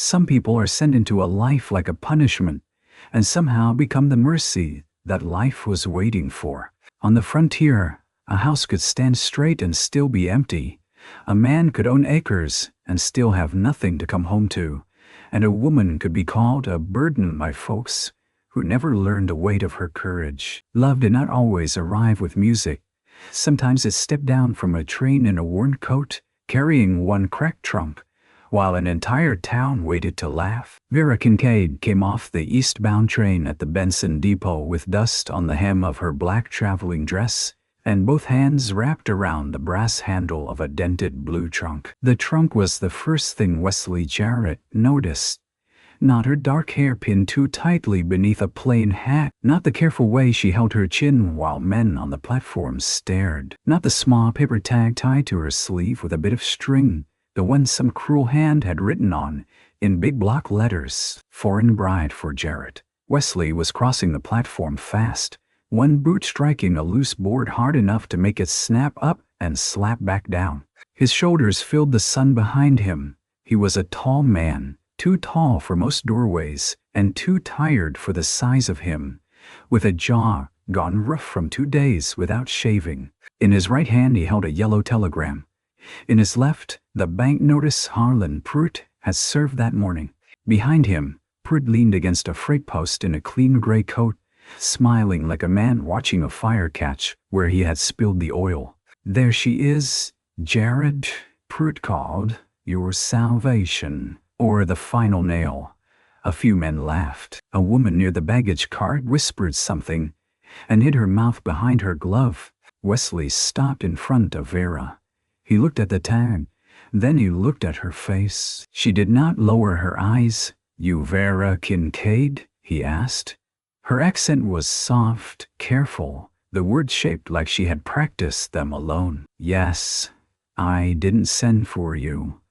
Some people are sent into a life like a punishment, and somehow become the mercy that life was waiting for. On the frontier, a house could stand straight and still be empty. A man could own acres and still have nothing to come home to. And a woman could be called a burden by folks who never learned the weight of her courage. Love did not always arrive with music. Sometimes it stepped down from a train in a worn coat, carrying one cracked trunk, while an entire town waited to laugh. Vera Kincaid came off the eastbound train at the Benson Depot with dust on the hem of her black traveling dress, and both hands wrapped around the brass handle of a dented blue trunk. The trunk was the first thing Wesley Jarrett noticed. Not her dark hair pinned too tightly beneath a plain hat, not the careful way she held her chin while men on the platform stared, not the small paper tag tied to her sleeve with a bit of string, the one some cruel hand had written on, in big block letters, "Foreign Bride for Jarrett." Wesley was crossing the platform fast, one boot striking a loose board hard enough to make it snap up and slap back down. His shoulders filled the sun behind him. He was a tall man, too tall for most doorways, and too tired for the size of him, with a jaw gone rough from 2 days without shaving. In his right hand he held a yellow telegram. In his left, the bank notice Harlan Pruitt had served that morning. Behind him, Pruitt leaned against a freight post in a clean gray coat, smiling like a man watching a fire catch where he had spilled the oil. "There she is, Jarrett," Pruitt called, "your salvation, or the final nail." A few men laughed. A woman near the baggage cart whispered something and hid her mouth behind her glove. Wesley stopped in front of Vera. He looked at the tag, then he looked at her face. She did not lower her eyes. "You Vera Kincaid?" he asked. Her accent was soft, careful, the words shaped like she had practiced them alone. "Yes, I didn't send for you."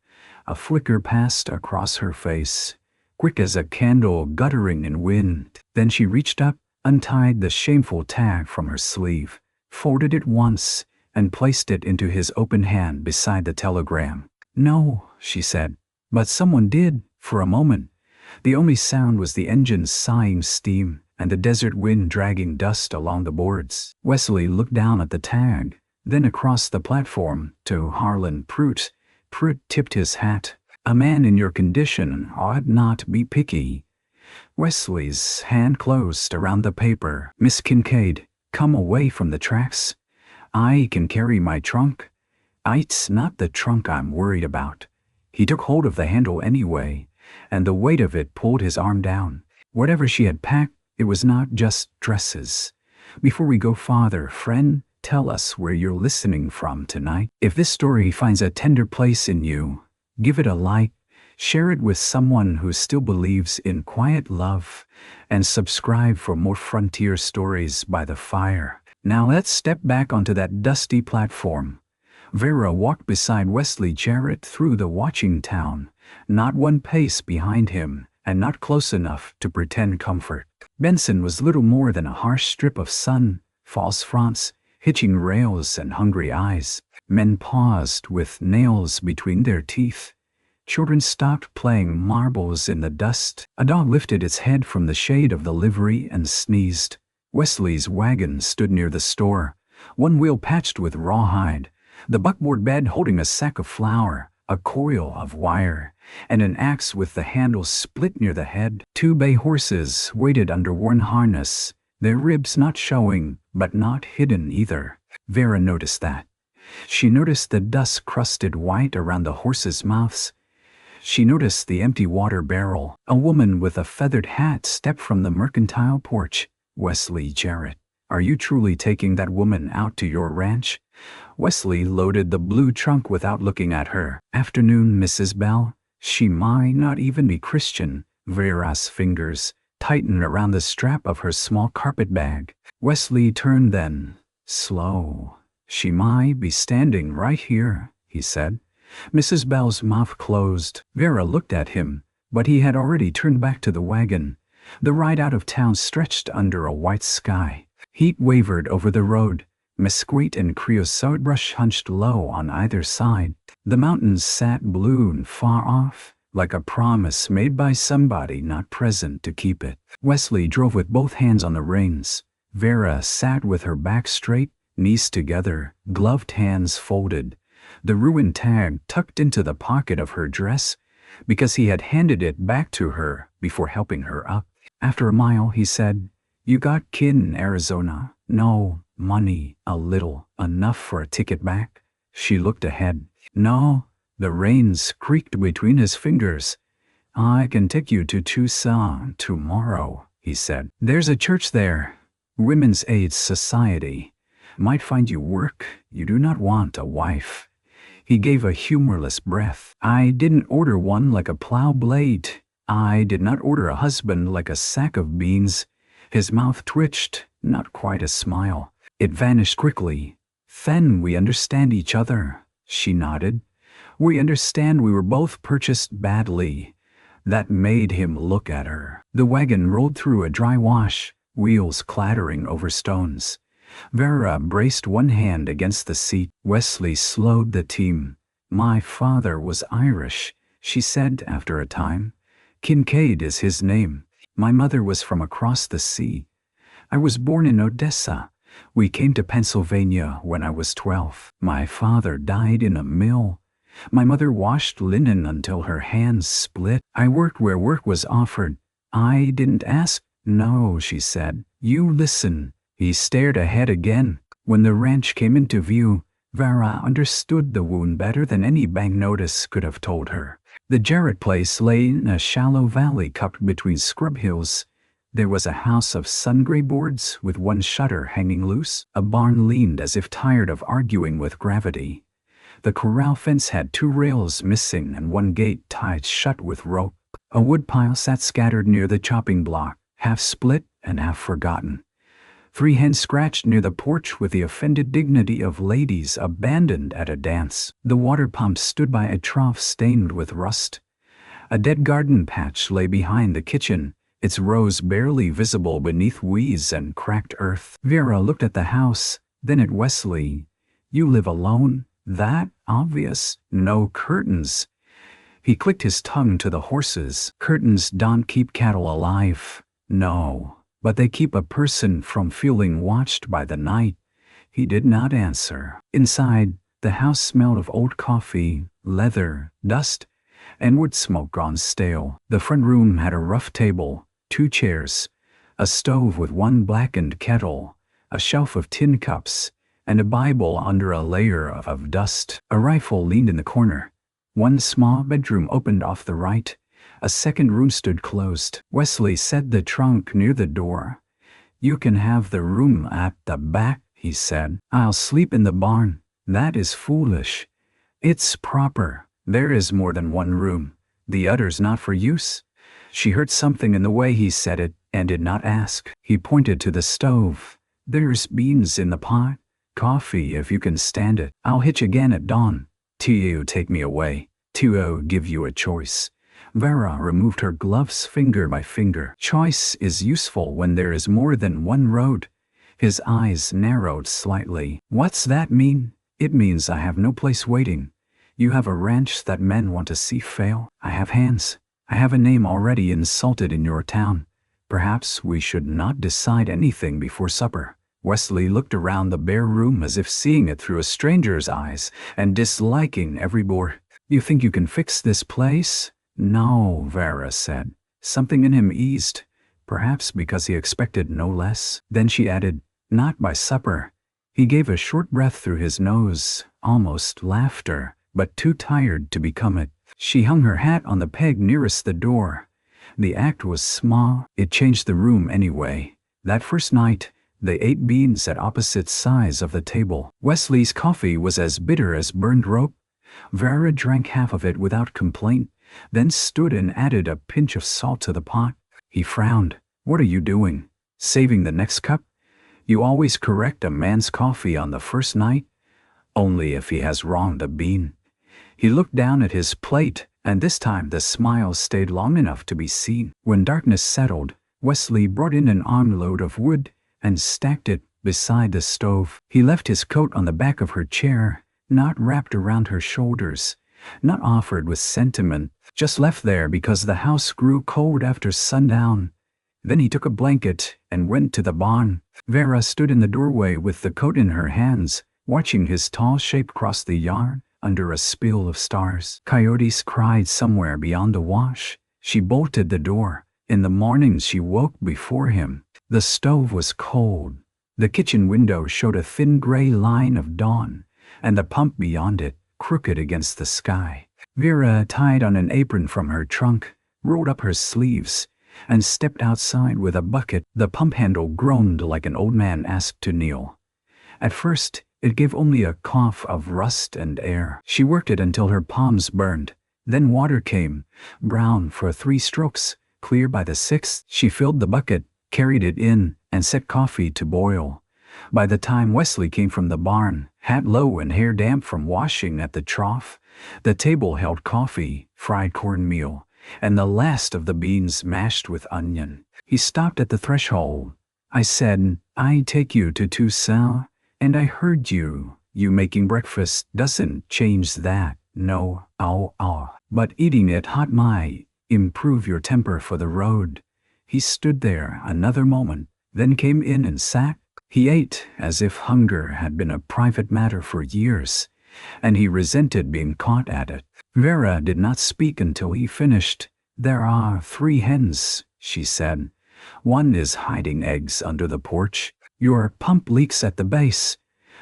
A flicker passed across her face, quick as a candle guttering in wind. Then she reached up, untied the shameful tag from her sleeve, folded it once, and placed it into his open hand beside the telegram. "No," she said, "but someone did, for a moment." The only sound was the engine's sighing steam and the desert wind dragging dust along the boards. Wesley looked down at the tag, then across the platform to Harlan Pruitt. Pruitt tipped his hat. "A man in your condition ought not be picky." Wesley's hand closed around the paper. "Miss Kincaid, come away from the tracks. I can carry my trunk." "It's not the trunk I'm worried about." He took hold of the handle anyway, and the weight of it pulled his arm down. Whatever she had packed, it was not just dresses. "Before we go farther, friend, tell us where you're listening from tonight. If this story finds a tender place in you, give it a like, share it with someone who still believes in quiet love, and subscribe for more frontier stories by the fire." Now let's step back onto that dusty platform. Vera walked beside Wesley Jarrett through the watching town, not one pace behind him, and not close enough to pretend comfort. Benson was little more than a harsh strip of sun, false fronts, hitching rails, and hungry eyes. Men paused with nails between their teeth. Children stopped playing marbles in the dust. A dog lifted its head from the shade of the livery and sneezed. Wesley's wagon stood near the store, one wheel patched with rawhide, the buckboard bed holding a sack of flour, a coil of wire, and an axe with the handle split near the head. 2 bay horses waited under worn harness, their ribs not showing, but not hidden either. Vera noticed that. She noticed the dust crusted white around the horses' mouths. She noticed the empty water barrel. A woman with a feathered hat stepped from the mercantile porch. "Wesley Jarrett, are you truly taking that woman out to your ranch?" Wesley loaded the blue trunk without looking at her. "Afternoon, Mrs. Bell." She might not even be Christian. Vera's fingers tightened around the strap of her small carpet bag. Wesley turned then, slow. "She might be standing right here," he said. Mrs. Bell's mouth closed. Vera looked at him, but he had already turned back to the wagon. The ride out of town stretched under a white sky. Heat wavered over the road. Mesquite and creosote brush hunched low on either side. The mountains sat blue and far off, like a promise made by somebody not present to keep it. Wesley drove with both hands on the reins. Vera sat with her back straight, knees together, gloved hands folded, the ruined tag tucked into the pocket of her dress, because he had handed it back to her before helping her up. After a mile, he said, "You got kid in Arizona? No. Money? A little. Enough for a ticket back?" She looked ahead. "No." The reins creaked between his fingers. "I can take you to Tucson tomorrow," he said. "There's a church there. Women's Aid Society. Might find you work. You do not want a wife." He gave a humorless breath. "I didn't order one like a plow blade. I did not order a husband like a sack of beans." His mouth twitched, not quite a smile. It vanished quickly. "Then we understand each other," she nodded. "We understand we were both purchased badly." That made him look at her. The wagon rolled through a dry wash, wheels clattering over stones. Vera braced one hand against the seat. Wesley slowed the team. "My father was Irish," she said after a time. "Kincaid is his name. My mother was from across the sea. I was born in Odessa. We came to Pennsylvania when I was 12. My father died in a mill. My mother washed linen until her hands split. I worked where work was offered. I didn't ask." "No," she said. "You listen." He stared ahead again. When the ranch came into view, Vera understood the wound better than any bank notice could have told her. The Jarrett place lay in a shallow valley cupped between scrub hills. There was a house of sun-gray boards with one shutter hanging loose. A barn leaned as if tired of arguing with gravity. The corral fence had 2 rails missing and one gate tied shut with rope. A woodpile sat scattered near the chopping block, half split and half forgotten. 3 hens scratched near the porch with the offended dignity of ladies abandoned at a dance. The water pump stood by a trough stained with rust. A dead garden patch lay behind the kitchen, its rows barely visible beneath weeds and cracked earth. Vera looked at the house, then at Wesley. "You live alone? That obvious? No curtains?" He clicked his tongue to the horses. "Curtains don't keep cattle alive." "No. But they keep a person from feeling watched by the night." He did not answer. Inside, the house smelled of old coffee, leather, dust, and wood smoke gone stale. The front room had a rough table, 2 chairs, a stove with one blackened kettle, a shelf of tin cups, and a Bible under a layer of dust. A rifle leaned in the corner. One small bedroom opened off the right. A second room stood closed. Wesley set the trunk near the door. "You can have the room at the back," he said. "I'll sleep in the barn." "That is foolish." "It's proper. There is more than one room. The other's not for use." She heard something in the way he said it and did not ask. He pointed to the stove. "There's beans in the pot. Coffee if you can stand it. I'll hitch again at dawn. To take me away. To give you a choice." Vera removed her gloves finger by finger. "Choice is useful when there is more than one road." His eyes narrowed slightly. "What's that mean?" "It means I have no place waiting. You have a ranch that men want to see fail. I have hands. I have a name already insulted in your town. Perhaps we should not decide anything before supper." Wesley looked around the bare room as if seeing it through a stranger's eyes and disliking every board. "You think you can fix this place?" "No," Vera said. Something in him eased, perhaps because he expected no less. Then she added, "Not by supper." He gave a short breath through his nose, almost laughter, but too tired to become it. She hung her hat on the peg nearest the door. The act was small. It changed the room anyway. That first night, they ate beans at opposite sides of the table. Wesley's coffee was as bitter as burned rope. Vera drank half of it without complaint, then stood and added a pinch of salt to the pot. He frowned. "What are you doing? Saving the next cup? You always correct a man's coffee on the first night? Only if he has wronged a bean." He looked down at his plate, and this time the smile stayed long enough to be seen. When darkness settled, Wesley brought in an armload of wood and stacked it beside the stove. He left his coat on the back of her chair, not wrapped around her shoulders, not offered with sentiment. just left there because the house grew cold after sundown. Then he took a blanket and went to the barn. Vera stood in the doorway with the coat in her hands, watching his tall shape cross the yard under a spill of stars. Coyotes cried somewhere beyond the wash. She bolted the door. In the mornings she woke before him. The stove was cold. The kitchen window showed a thin gray line of dawn, and the pump beyond it, crooked against the sky. Vera tied on an apron from her trunk, rolled up her sleeves, and stepped outside with a bucket. The pump handle groaned like an old man asked to kneel. At first, it gave only a cough of rust and air. She worked it until her palms burned. Then water came, brown for 3 strokes, clear by the 6th. She filled the bucket, carried it in, and set coffee to boil. By the time Wesley came from the barn, hat low and hair damp from washing at the trough, the table held coffee, fried cornmeal, and the last of the beans mashed with onion. He stopped at the threshold. I said, "I take you to Tucson, and I heard you. You making breakfast doesn't change that. No, but eating it hot might improve your temper for the road." He stood there another moment, then came in and sat. He ate as if hunger had been a private matter for years, and he resented being caught at it. Vera did not speak until he finished. "There are 3 hens," she said. "One is hiding eggs under the porch. Your pump leaks at the base.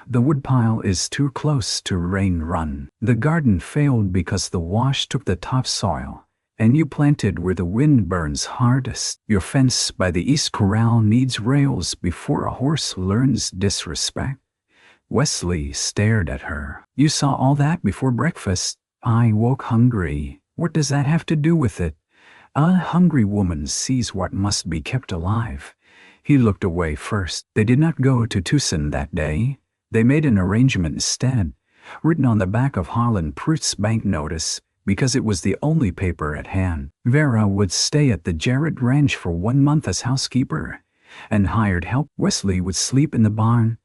The woodpile is too close to rain run. The garden failed because the wash took the topsoil, and you planted where the wind burns hardest. Your fence by the east corral needs rails before a horse learns disrespect." Wesley stared at her. "You saw all that before breakfast?" "I woke hungry." "What does that have to do with it?" "A hungry woman sees what must be kept alive." He looked away first. They did not go to Tucson that day. They made an arrangement instead, written on the back of Harlan Pruitt's bank notice, because it was the only paper at hand. Vera would stay at the Jarrett Ranch for 1 month as housekeeper and hired help. Wesley would sleep in the barn.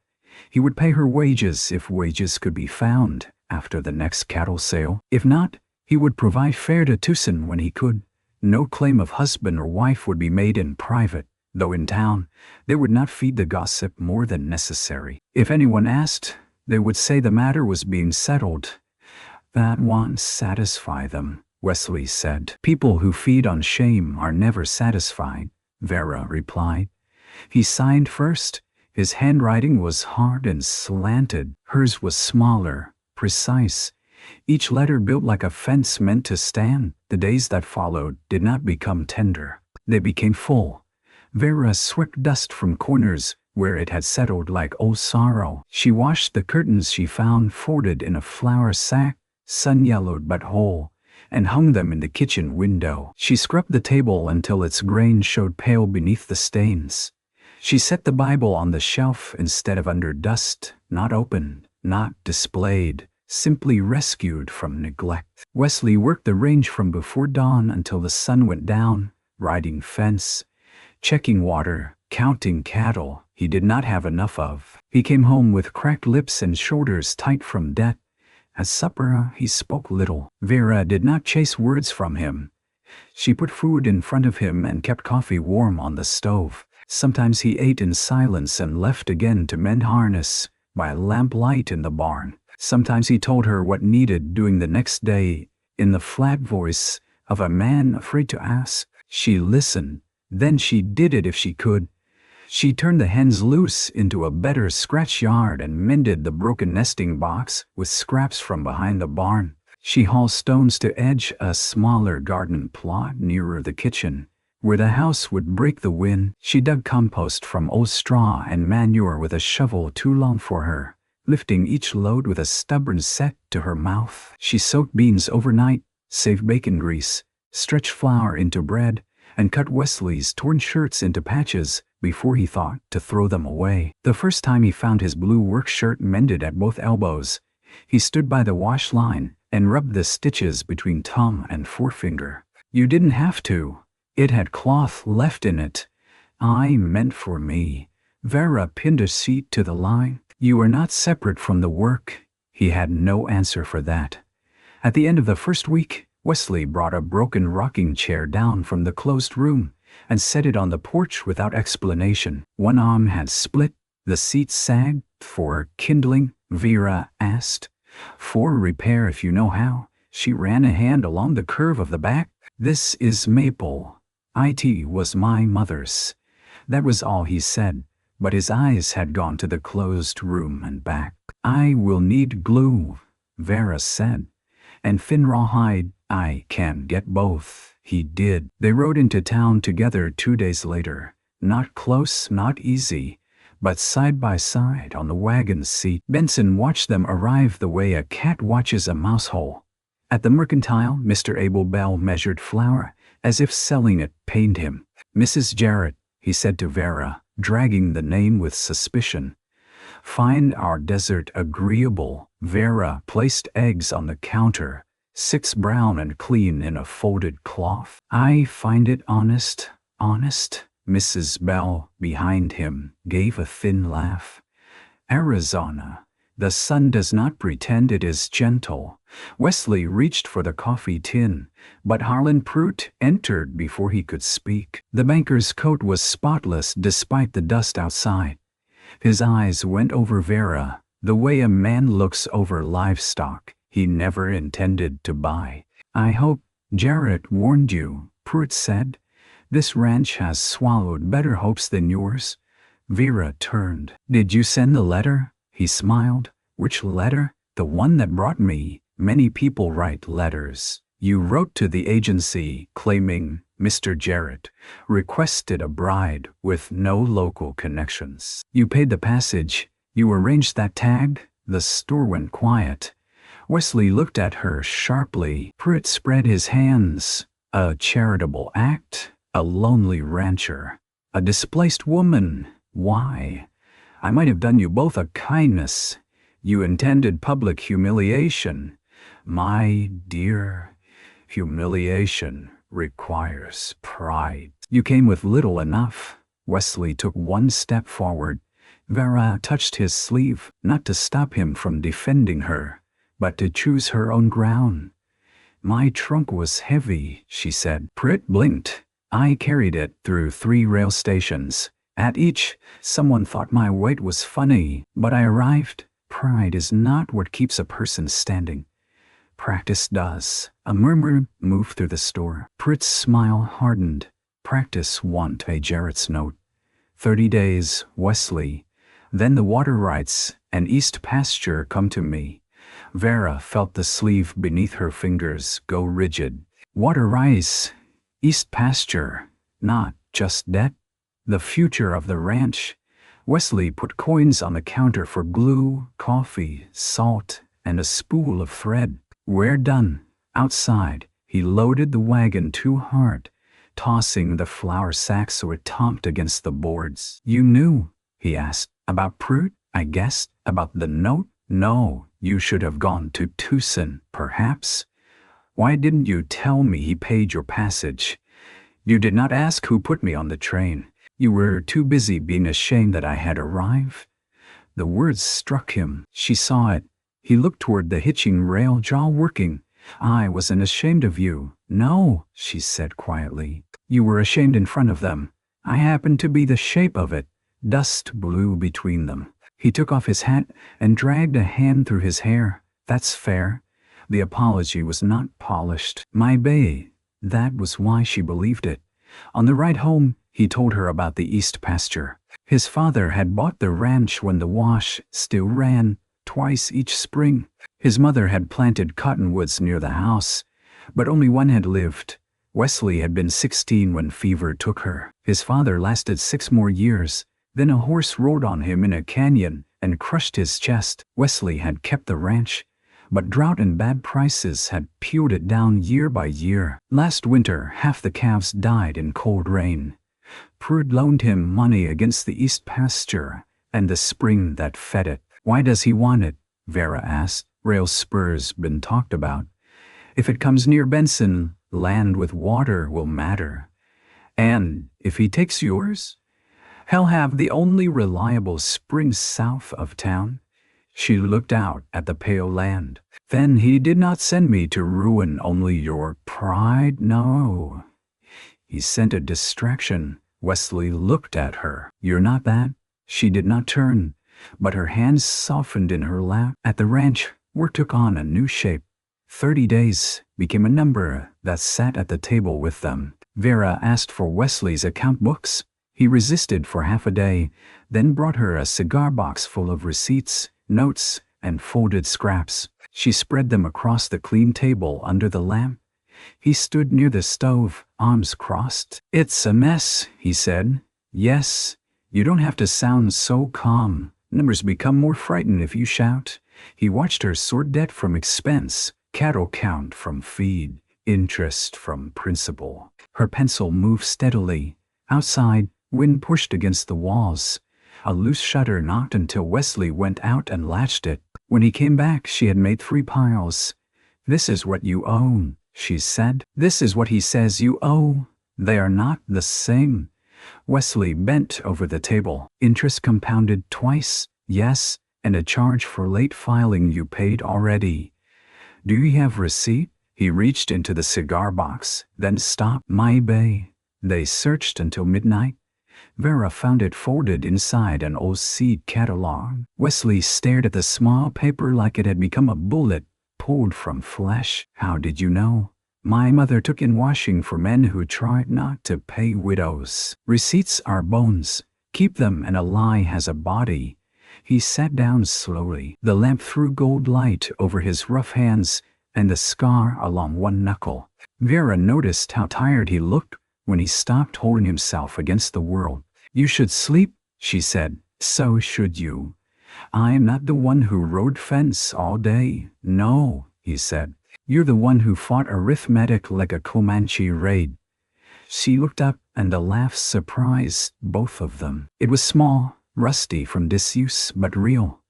He would pay her wages if wages could be found after the next cattle sale. If not, he would provide fare to Tucson when he could. No claim of husband or wife would be made in private, though in town, they would not feed the gossip more than necessary. If anyone asked, they would say the matter was being settled. "That won't satisfy them," Wesley said. "People who feed on shame are never satisfied," Vera replied. He signed first. His handwriting was hard and slanted. Hers was smaller, precise. Each letter built like a fence meant to stand. The days that followed did not become tender. They became full. Vera swept dust from corners where it had settled like old sorrow. She washed the curtains she found folded in a flour sack, sun-yellowed but whole, and hung them in the kitchen window. She scrubbed the table until its grain showed pale beneath the stains. She set the Bible on the shelf instead of under dust, not opened, not displayed, simply rescued from neglect. Wesley worked the range from before dawn until the sun went down, riding fence, checking water, counting cattle he did not have enough of. He came home with cracked lips and shoulders tight from debt. At supper, he spoke little. Vera did not chase words from him. She put food in front of him and kept coffee warm on the stove. Sometimes he ate in silence and left again to mend harness by lamplight in the barn. Sometimes he told her what needed doing the next day in the flat voice of a man afraid to ask. She listened. Then she did it if she could. She turned the hens loose into a better scratch yard and mended the broken nesting box with scraps from behind the barn. She hauled stones to edge a smaller garden plot nearer the kitchen, where the house would break the wind. She dug compost from old straw and manure with a shovel too long for her, lifting each load with a stubborn set to her mouth. She soaked beans overnight, saved bacon grease, stretched flour into bread, and cut Wesley's torn shirts into patches before he thought to throw them away. The first time he found his blue work shirt mended at both elbows, he stood by the wash line and rubbed the stitches between thumb and forefinger. "You didn't have to. It had cloth left in it." "I meant for me." Vera pinned a sheet to the line. "You are not separate from the work." He had no answer for that. At the end of the first week, Wesley brought a broken rocking chair down from the closed room and set it on the porch without explanation. One arm had split, the seat sagged. "For kindling?" Vera asked. "For repair if you know how." She ran a hand along the curve of the back. "This is maple. It was my mother's." That was all he said, but his eyes had gone to the closed room and back. "I will need glue," Vera said, "and thin rawhide. I can get both." He did. They rode into town together 2 days later. Not close, not easy, but side by side on the wagon seat. Benson watched them arrive the way a cat watches a mouse hole. At the mercantile, Mr. Abel Bell measured flour, as if selling it pained him. "Mrs. Jarrett," he said to Vera, dragging the name with suspicion, "find our dessert agreeable." Vera placed eggs on the counter, 6 brown and clean in a folded cloth. "I find it honest." Mrs. Bell, behind him, gave a thin laugh. "Arizona. The sun does not pretend it is gentle." Wesley reached for the coffee tin, but Harlan Pruitt entered before he could speak. The banker's coat was spotless despite the dust outside. His eyes went over Vera, the way a man looks over livestock he never intended to buy. "I hope Jarrett warned you," Pruitt said. "This ranch has swallowed better hopes than yours." Vera turned. "Did you send the letter?" He smiled. "Which letter?" "The one that brought me. Many people write letters." "You wrote to the agency claiming Mr. Jarrett requested a bride with no local connections. You paid the passage. You arranged that tag." The store went quiet. Wesley looked at her sharply. Pruitt spread his hands. "A charitable act? A lonely rancher? A displaced woman? Why? I might have done you both a kindness. You intended public humiliation. My dear, humiliation requires pride." "You came with little enough." Wesley took 1 step forward. Vera touched his sleeve, not to stop him from defending her, but to choose her own ground. "My trunk was heavy," she said. Pruitt blinked. "I carried it through 3 rail stations. At each, someone thought my weight was funny, but I arrived. Pride is not what keeps a person standing. Practice does." A murmur moved through the store. Pruitt's smile hardened. "Practice won't pay Jarrett's note. 30 days, Wesley. Then the water rights and East Pasture come to me." Vera felt the sleeve beneath her fingers go rigid. "Water rights, East Pasture, not just debt. The future of the ranch." Wesley put coins on the counter for glue, coffee, salt, and a spool of thread. "We're done." Outside, he loaded the wagon too hard, tossing the flour sack so it topped against the boards. "You knew?" he asked. "About Pruitt, I guessed. About the note?" "No, you should have gone to Tucson, perhaps." "Why didn't you tell me he paid your passage?" "You did not ask who put me on the train. You were too busy being ashamed that I had arrived." The words struck him. She saw it. He looked toward the hitching rail, jaw working. "I wasn't ashamed of you." "No," she said quietly. "You were ashamed in front of them. I happened to be the shape of it." Dust blew between them. He took off his hat and dragged a hand through his hair. "That's fair." The apology was not polished. "My bae." That was why she believed it. On the ride home, he told her about the East Pasture. His father had bought the ranch when the wash still ran, twice each spring. His mother had planted cottonwoods near the house, but only one had lived. Wesley had been 16 when fever took her. His father lasted 6 more years. Then a horse rode on him in a canyon and crushed his chest. Wesley had kept the ranch, but drought and bad prices had peeled it down year by year. Last winter, half the calves died in cold rain. Pruitt loaned him money against the East Pasture and the spring that fed it. "Why does he want it?" Vera asked. "Rail spurs been talked about. If it comes near Benson, land with water will matter. And if he takes yours, he'll have the only reliable spring south of town." She looked out at the pale land. Then he did not send me to ruin only your pride, no. He sent a distraction. Wesley looked at her. You're not that? She did not turn, but her hands softened in her lap. At the ranch, work took on a new shape. 30 days became a number that sat at the table with them. Vera asked for Wesley's account books. He resisted for half a day, then brought her a cigar box full of receipts, notes, and folded scraps. She spread them across the clean table under the lamp. He stood near the stove, arms crossed. It's a mess, he said. Yes, you don't have to sound so calm. Numbers become more frightened if you shout. He watched her sort debt from expense, cattle count from feed, interest from principal. Her pencil moved steadily. Outside, wind pushed against the walls. A loose shutter knocked until Wesley went out and latched it. When he came back, she had made 3 piles. This is what you own, she said. This is what he says you owe. They are not the same. Wesley bent over the table. Interest compounded twice, yes, and a charge for late filing you paid already. Do you have receipt? He reached into the cigar box, then stopped. My bay. They searched until midnight. Vera found it folded inside an old seed catalog. Wesley stared at the small paper like it had become a bullet pulled from flesh. How did you know? My mother took in washing for men who tried not to pay widows. Receipts are bones. Keep them and a lie has a body. He sat down slowly. The lamp threw gold light over his rough hands and the scar along one knuckle. Vera noticed how tired he looked when he stopped holding himself against the world. You should sleep, she said. So should you. I am not the one who rode fence all day. No, he said. You're the one who fought arithmetic like a Comanche raid. She looked up and a laugh surprised both of them. It was small, rusty from disuse, but real.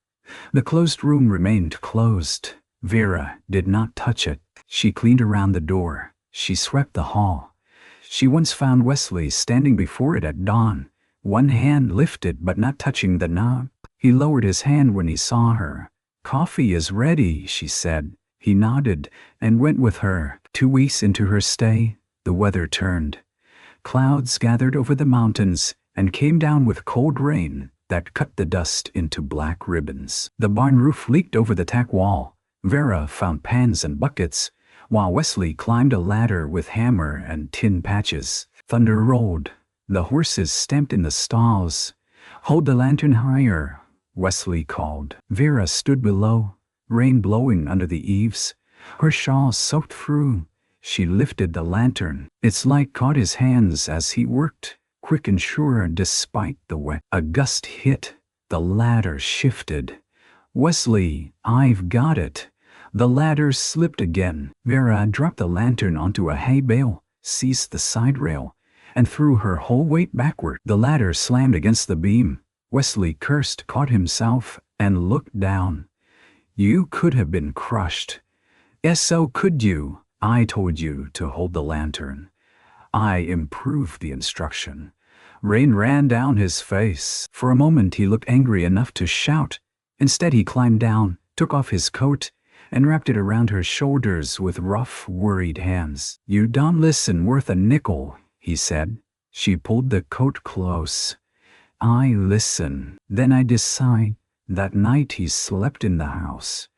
The closed room remained closed. Vera did not touch it. She cleaned around the door. She swept the hall. She once found Wesley standing before it at dawn, one hand lifted but not touching the knob. He lowered his hand when he saw her. Coffee is ready, she said. He nodded and went with her. 2 weeks into her stay, the weather turned. Clouds gathered over the mountains and came down with cold rain that cut the dust into black ribbons. The barn roof leaked over the tack wall. Vera found pans and buckets, while Wesley climbed a ladder with hammer and tin patches. Thunder rolled. The horses stamped in the stalls. Hold the lantern higher, Wesley called. Vera stood below, rain blowing under the eaves. Her shawl soaked through. She lifted the lantern. Its light caught his hands as he worked, quick and sure despite the wet. A gust hit. The ladder shifted. Wesley, I've got it. The ladder slipped again. Vera dropped the lantern onto a hay bale, seized the side rail, and threw her whole weight backward. The ladder slammed against the beam. Wesley cursed, caught himself, and looked down. You could have been crushed. Yes, so could you. I told you to hold the lantern. I improved the instruction. Rain ran down his face. For a moment he looked angry enough to shout. Instead he climbed down, took off his coat, and wrapped it around her shoulders with rough, worried hands. You don't listen worth a nickel, he said. She pulled the coat close. I listen. Then I decide. That night he slept in the house.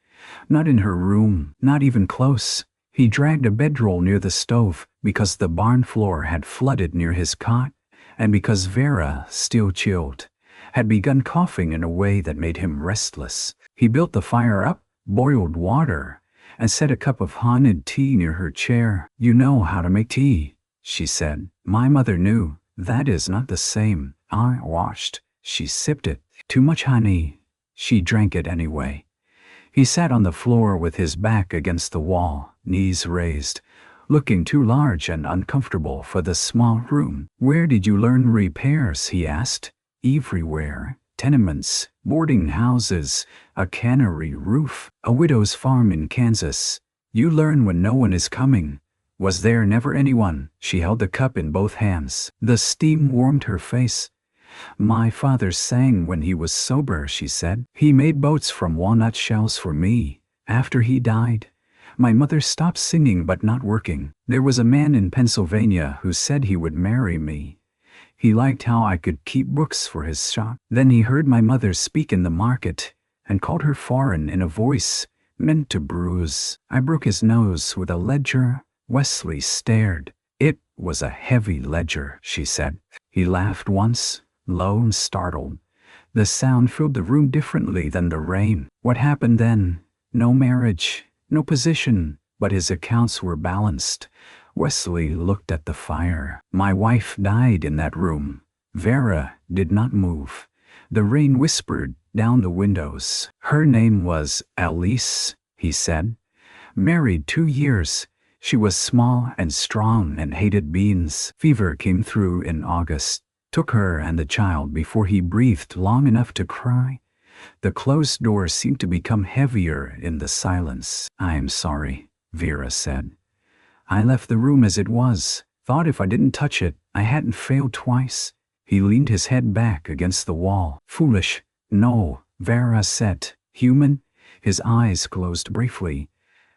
Not in her room, not even close. He dragged a bedroll near the stove because the barn floor had flooded near his cot, and because Vera, still chilled, had begun coughing in a way that made him restless. He built the fire up, boiled water, and set a cup of haunted tea near her chair. You know how to make tea, she said. My mother knew. That is not the same. I watched. She sipped it. Too much honey. She drank it anyway. He sat on the floor with his back against the wall, knees raised, looking too large and uncomfortable for the small room. Where did you learn repairs? He asked. Everywhere. Tenements, boarding houses, a cannery roof, a widow's farm in Kansas. You learn when no one is coming. Was there never anyone? She held the cup in both hands. The steam warmed her face. My father sang when he was sober, she said. He made boats from walnut shells for me. After he died, my mother stopped singing but not working. There was a man in Pennsylvania who said he would marry me. He liked how I could keep books for his shop. Then he heard my mother speak in the market and called her foreign in a voice meant to bruise. I broke his nose with a ledger. Wesley stared. It was a heavy ledger, she said. He laughed once, low and startled. The sound filled the room differently than the rain. What happened then? No marriage, no position, but his accounts were balanced. Wesley looked at the fire. My wife died in that room. Vera did not move. The rain whispered down the windows. Her name was Alice, he said. Married 2 years. She was small and strong and hated beans. Fever came through in August, took her and the child before he breathed long enough to cry. The closed door seemed to become heavier in the silence. I am sorry, Vera said. I left the room as it was, thought if I didn't touch it, I hadn't failed twice. He leaned his head back against the wall. Foolish. No, Vera said. Human? His eyes closed briefly.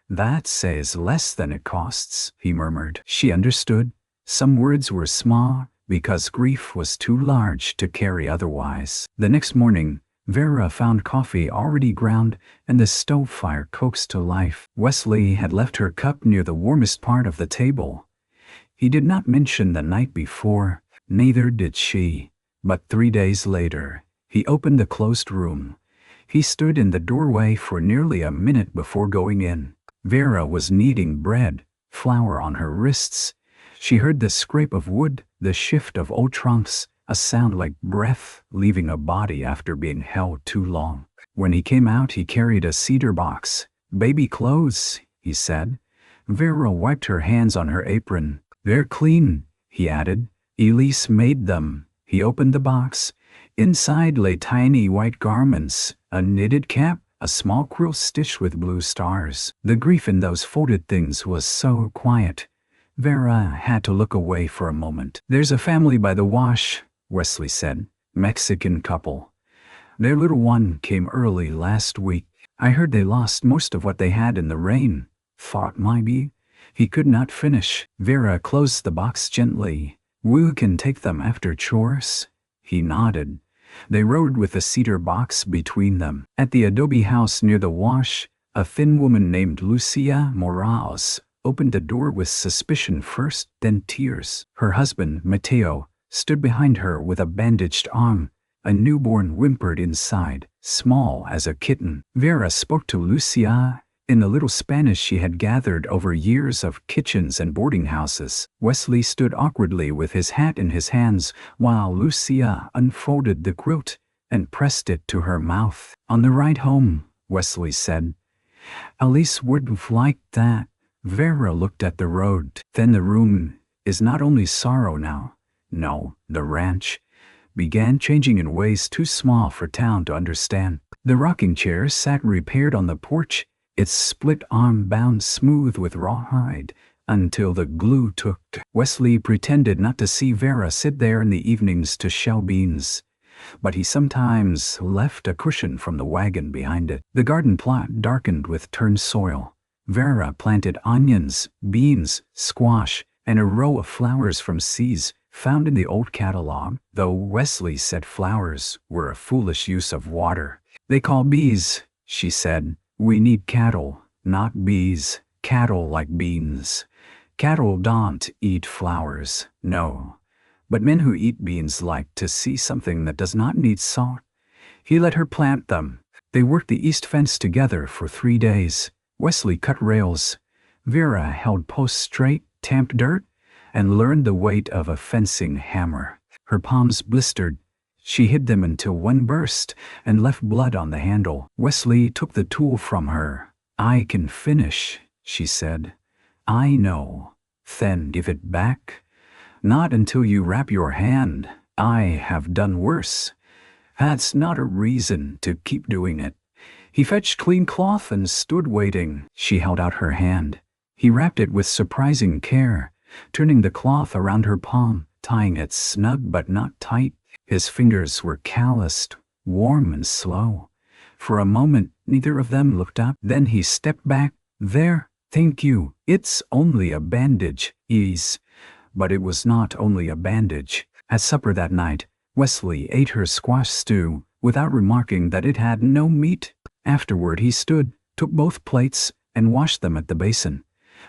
That says less than it costs, he murmured. She understood. Some words were small because grief was too large to carry otherwise. The next morning, Vera found coffee already ground and the stove fire coaxed to life. Wesley had left her cup near the warmest part of the table. He did not mention the night before, neither did she. But 3 days later, he opened the closed room. He stood in the doorway for nearly a minute before going in. Vera was kneading bread, flour on her wrists. She heard the scrape of wood, the shift of old trunks, a sound like breath leaving a body after being held too long. When he came out, he carried a cedar box. Baby clothes, he said. Vera wiped her hands on her apron. They're clean, he added. Elise made them. He opened the box. Inside lay tiny white garments, a knitted cap, a small quilt stitched with blue stars. The grief in those folded things was so quiet. Vera had to look away for a moment. There's a family by the wash, Wesley said. Mexican couple. Their little one came early last week. I heard they lost most of what they had in the rain. Thought maybe. He could not finish. Vera closed the box gently. We can take them after chores. He nodded. They rode with the cedar box between them. At the adobe house near the wash, a thin woman named Lucia Morales opened the door with suspicion first, then tears. Her husband, Mateo, stood behind her with a bandaged arm. A newborn whimpered inside, small as a kitten. Vera spoke to Lucia in the little Spanish she had gathered over years of kitchens and boarding houses. Wesley stood awkwardly with his hat in his hands while Lucia unfolded the quilt and pressed it to her mouth. On the ride home, Wesley said, Alice would have liked that. Vera looked at the road. Then the room is not only sorrow now. No, the ranch began changing in ways too small for town to understand. The rocking chair sat repaired on the porch, its split arm bound smooth with rawhide until the glue took. Wesley pretended not to see Vera sit there in the evenings to shell beans, but he sometimes left a cushion from the wagon behind it. The garden plot darkened with turned soil. Vera planted onions, beans, squash, and a row of flowers from seeds found in the old catalog, though Wesley said flowers were a foolish use of water. They call bees, she said. We need cattle, not bees. Cattle like beans. Cattle don't eat flowers, no. But men who eat beans like to see something that does not need salt. He let her plant them. They worked the east fence together for 3 days. Wesley cut rails. Vera held posts straight, tamped dirt, and learned the weight of a fencing hammer. Her palms blistered. She hid them until one burst and left blood on the handle. Wesley took the tool from her. I can finish, she said. I know. Then give it back. Not until you wrap your hand. I have done worse. That's not a reason to keep doing it. He fetched clean cloth and stood waiting. She held out her hand. He wrapped it with surprising care, turning the cloth around her palm, tying it snug but not tight. His fingers were calloused, warm and slow. For a moment, neither of them looked up. Then he stepped back. "There, thank you. It's only a bandage." Ease. But it was not only a bandage. At supper that night, Wesley ate her squash stew, without remarking that it had no meat. Afterward he stood, took both plates, and washed them at the basin.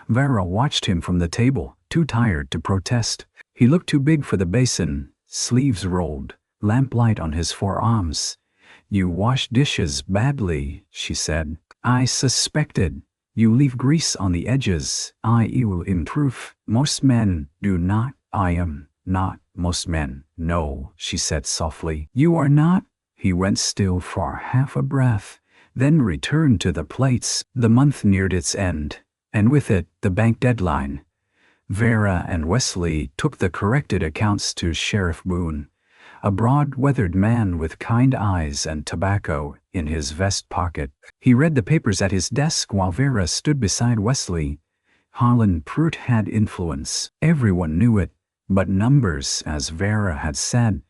Vera watched him from the table, too tired to protest. He looked too big for the basin, sleeves rolled, lamplight on his forearms. "You wash dishes badly," she said. "I suspected. You leave grease on the edges. I will improve. Most men do not. I am not. Most men." "No," she said softly. "You are not?" He went still for half a breath, then returned to the plates. The month neared its end, and with it the bank deadline. Vera and Wesley took the corrected accounts to Sheriff Boone, a broad-weathered man with kind eyes and tobacco in his vest pocket. He read the papers at his desk while Vera stood beside Wesley. Harlan Pruitt had influence. Everyone knew it, but numbers, as Vera had said,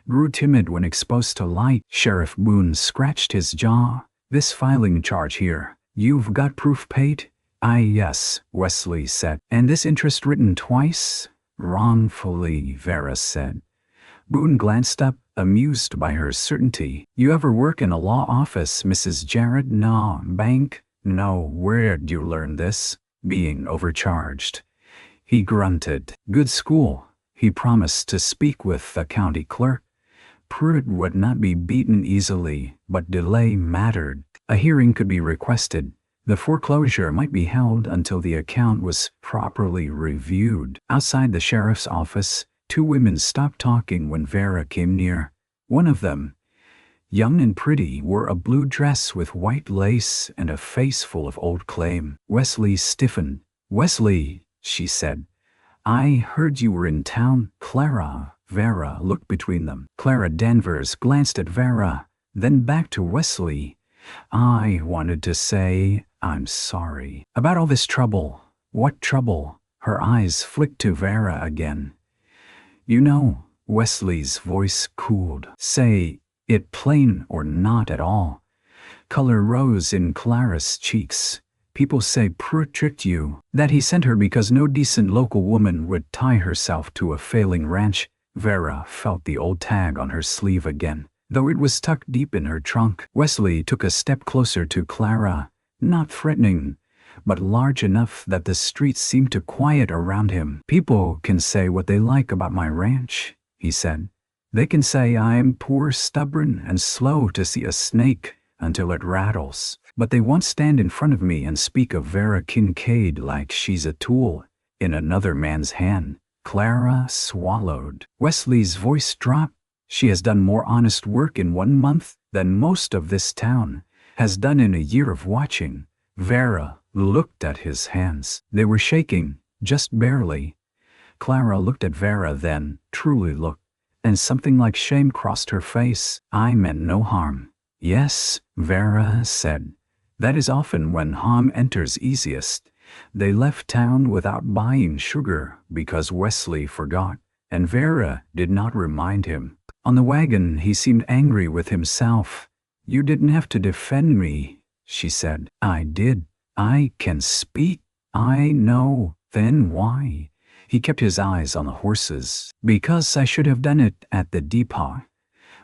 grew timid when exposed to light. Sheriff Boone scratched his jaw. "This filing charge here. You've got proof, Pate?" Yes," Wesley said. "And this interest written twice?" "Wrongfully," Vera said. Boone glanced up, amused by her certainty. "You ever work in a law office, Mrs. Jarrett?" "No." "Bank?" "No." "Where'd you learn this?" "Being overcharged." He grunted. "Good school." He promised to speak with the county clerk. Pruitt would not be beaten easily, but delay mattered. A hearing could be requested. The foreclosure might be held until the account was properly reviewed. Outside the sheriff's office, two women stopped talking when Vera came near. One of them, young and pretty, wore a blue dress with white lace and a face full of old claim. Wesley stiffened. "Wesley," she said, "I heard you were in town." "Clara." Vera looked between them. Clara Danvers glanced at Vera, then back to Wesley. "I wanted to say, I'm sorry. About all this trouble." "What trouble?" Her eyes flicked to Vera again. "You know," Wesley's voice cooled. "Say it plain or not at all." Color rose in Clara's cheeks. "People say Pruitt tricked you, that he sent her because no decent local woman would tie herself to a failing ranch." Vera felt the old tag on her sleeve again, though it was tucked deep in her trunk. Wesley took a step closer to Clara, not threatening, but large enough that the streets seemed to quiet around him. "People can say what they like about my ranch," he said. "They can say I'm poor, stubborn, and slow to see a snake until it rattles. But they won't stand in front of me and speak of Vera Kincaid like she's a tool in another man's hand." Clara swallowed. Wesley's voice dropped. "She has done more honest work in 1 month than most of this town has done in a year of watching." Vera looked at his hands. They were shaking, just barely. Clara looked at Vera then, truly looked, and something like shame crossed her face. "I meant no harm." "Yes," Vera said. "That is often when harm enters easiest." They left town without buying sugar because Wesley forgot, and Vera did not remind him. On the wagon he seemed angry with himself. "You didn't have to defend me," she said. "I did. I can speak." "I know. Then why?" He kept his eyes on the horses. "Because I should have done it at the depot."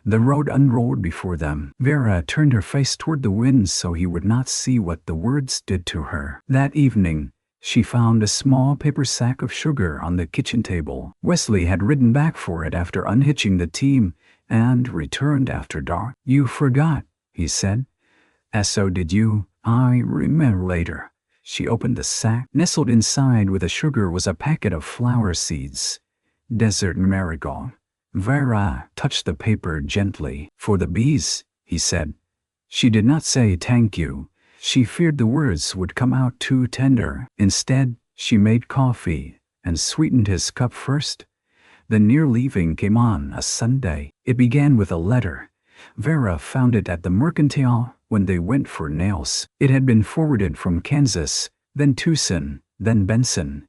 The road unrolled before them. Vera turned her face toward the wind so he would not see what the words did to her. That evening, she found a small paper sack of sugar on the kitchen table. Wesley had ridden back for it after unhitching the team and returned after dark. "You forgot," he said. "So did you. I remember later." She opened the sack. Nestled inside with the sugar was a packet of flower seeds. Desert marigold. Vera touched the paper gently. "For the bees," he said. She did not say thank you. She feared the words would come out too tender. Instead, she made coffee and sweetened his cup first. The near leaving came on a Sunday. It began with a letter. Vera found it at the Mercantile when they went for nails. It had been forwarded from Kansas, then Tucson, then Benson.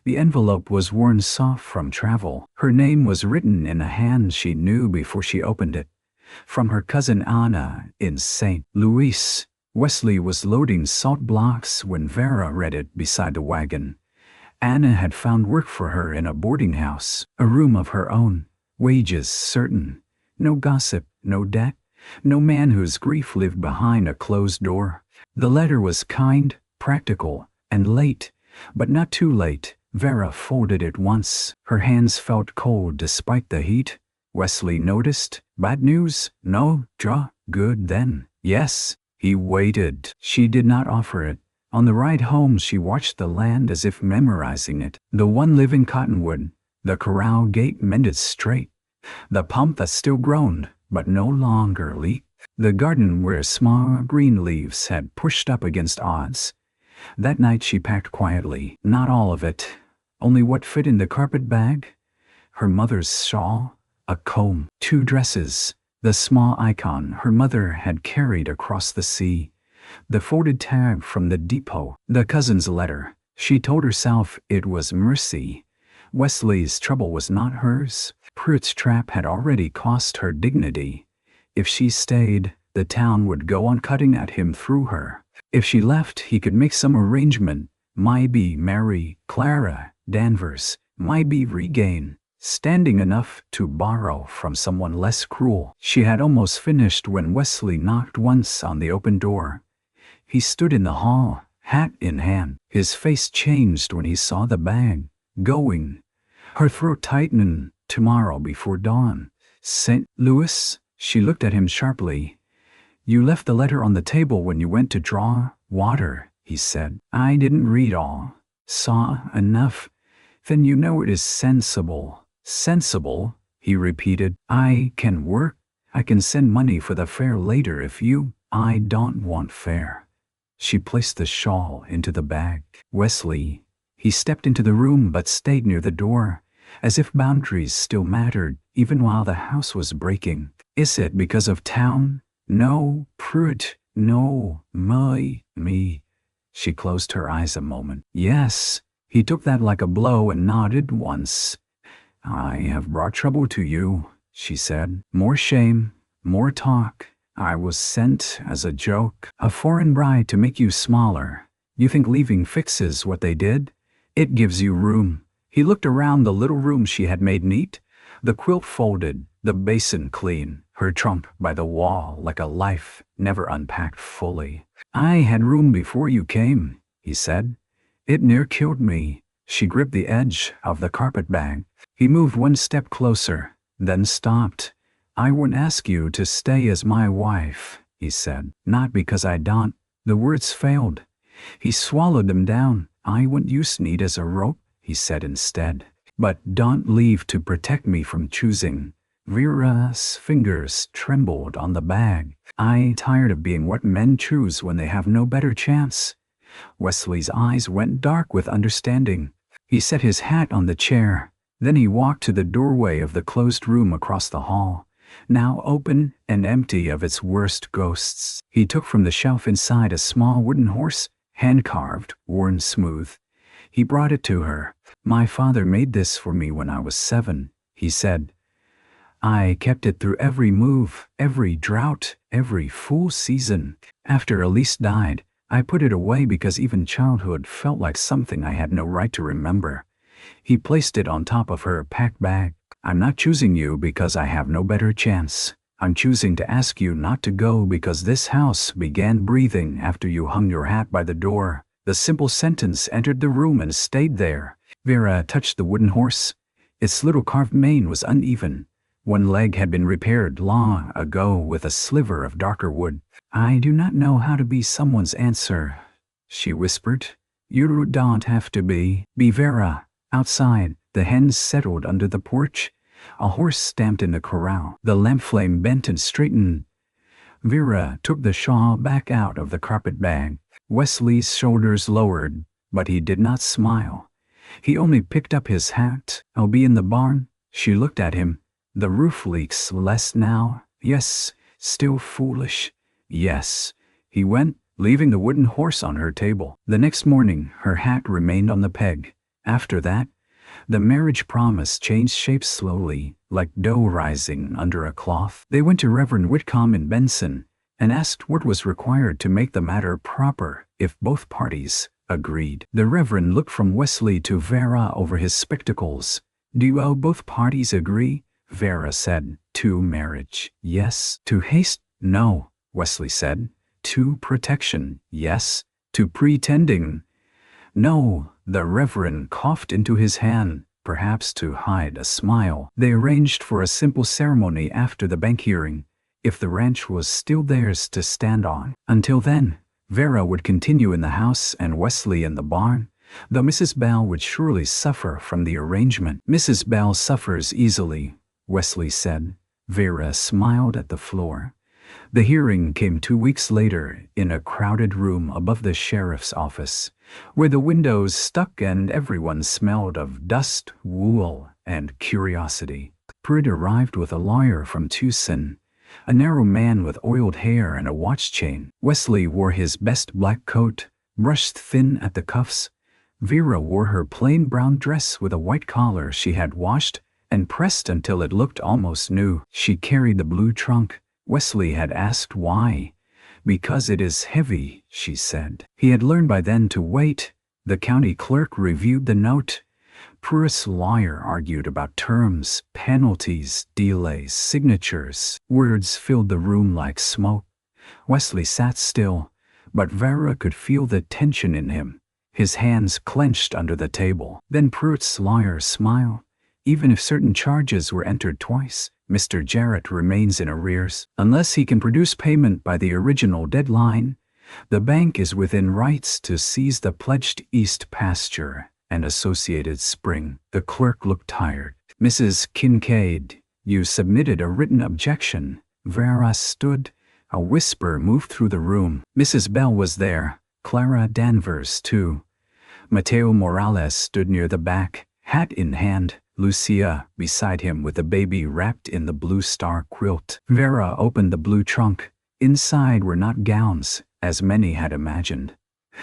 The envelope was worn soft from travel. Her name was written in a hand she knew before she opened it. From her cousin Anna in St. Louis. Wesley was loading salt blocks when Vera read it beside the wagon. Anna had found work for her in a boarding house, a room of her own, wages certain, no gossip, no debt, no man whose grief lived behind a closed door. The letter was kind, practical, and late, but not too late. Vera folded it once. Her hands felt cold despite the heat. Wesley noticed. Bad news? No, good then. Yes. He waited. She did not offer it. On the ride home she watched the land as if memorizing it. The one living cottonwood. The corral gate mended straight. The pump that still groaned, but no longer leaked. The garden where small green leaves had pushed up against odds. That night she packed quietly. Not all of it. Only what fit in the carpet bag. Her mother's shawl, a comb, 2 dresses, the small icon her mother had carried across the sea, the folded tag from the depot, the cousin's letter. She told herself it was mercy. Wesley's trouble was not hers. Pruitt's trap had already cost her dignity. If she stayed, the town would go on cutting at him through her. If she left, he could make some arrangement. Maybe marry Clara Danvers, maybe regain standing enough to borrow from someone less cruel. She had almost finished when Wesley knocked once on the open door. He stood in the hall, hat in hand. His face changed when he saw the bag. Going. Her throat tightened. Tomorrow before dawn. St. Louis? She looked at him sharply. You left the letter on the table when you went to draw water, he said. I didn't read all. Saw enough. Then you know it is sensible. Sensible, he repeated. I can work. I can send money for the fare later if you. I don't want fare. She placed the shawl into the bag. Wesley. He stepped into the room but stayed near the door, as if boundaries still mattered, even while the house was breaking. Is it because of town? No, Pruitt. No, me. She closed her eyes a moment. Yes. He took that like a blow and nodded once. I have brought trouble to you, she said. More shame, more talk. I was sent as a joke, a foreign bride to make you smaller. You think leaving fixes what they did? It gives you room. He looked around the little room she had made neat, the quilt folded, the basin clean, her trunk by the wall like a life never unpacked fully. I had room before you came, he said. It near killed me. She gripped the edge of the carpet bag. He moved one step closer, then stopped. I wouldn't ask you to stay as my wife, he said. Not because I don't. The words failed. He swallowed them down. I wouldn't use need as a rope, he said instead. But don't leave to protect me from choosing. Vera's fingers trembled on the bag. I'm tired of being what men choose when they have no better chance. Wesley's eyes went dark with understanding. He set his hat on the chair. Then he walked to the doorway of the closed room across the hall, now open and empty of its worst ghosts. He took from the shelf inside a small wooden horse, hand-carved, worn smooth. He brought it to her. My father made this for me when I was 7, he said. I kept it through every move, every drought, every full season. After Elise died, I put it away because even childhood felt like something I had no right to remember. He placed it on top of her packed bag. I'm not choosing you because I have no better chance. I'm choosing to ask you not to go because this house began breathing after you hung your hat by the door. The simple sentence entered the room and stayed there. Vera touched the wooden horse. Its little carved mane was uneven. One leg had been repaired long ago with a sliver of darker wood. I do not know how to be someone's answer, she whispered. You don't have to be. Be Vera. Outside, the hens settled under the porch. A horse stamped in the corral. The lamp flame bent and straightened. Vera took the shawl back out of the carpet bag. Wesley's shoulders lowered, but he did not smile. He only picked up his hat. I'll be in the barn. She looked at him. The roof leaks less now. Yes. Still foolish. Yes. He went, leaving the wooden horse on her table. The next morning, her hat remained on the peg. After that, the marriage promise changed shape slowly, like dough rising under a cloth. They went to Reverend Whitcomb in Benson and asked what was required to make the matter proper if both parties agreed. The Reverend looked from Wesley to Vera over his spectacles. "Do you both parties agree?" Vera said. "To marriage, yes. To haste, no," Wesley said. "To protection, yes. To pretending, no." The Reverend coughed into his hand, perhaps to hide a smile. They arranged for a simple ceremony after the bank hearing, if the ranch was still theirs to stand on. Until then, Vera would continue in the house and Wesley in the barn, though Mrs. Bell would surely suffer from the arrangement. "Mrs. Bell suffers easily," Wesley said. Vera smiled at the floor. The hearing came 2 weeks later in a crowded room above the sheriff's office, where the windows stuck and everyone smelled of dust, wool, and curiosity. Pruitt arrived with a lawyer from Tucson, a narrow man with oiled hair and a watch chain. Wesley wore his best black coat, brushed thin at the cuffs. Vera wore her plain brown dress with a white collar she had washed and pressed until it looked almost new. She carried the blue trunk. Wesley had asked why. "Because it is heavy," she said. He had learned by then to wait. The county clerk reviewed the note. Pruitt's lawyer argued about terms, penalties, delays, signatures. Words filled the room like smoke. Wesley sat still, but Vera could feel the tension in him. His hands clenched under the table. Then Pruitt's lawyer smiled. "Even if certain charges were entered twice, Mr. Jarrett remains in arrears. Unless he can produce payment by the original deadline, the bank is within rights to seize the pledged east pasture and associated spring." The clerk looked tired. "Mrs. Kincaid, you submitted a written objection." Vera stood. A whisper moved through the room. Mrs. Bell was there. Clara Danvers, too. Mateo Morales stood near the back, hat in hand. Lucia beside him with the baby wrapped in the blue star quilt. Vera opened the blue trunk. Inside were not gowns, as many had imagined.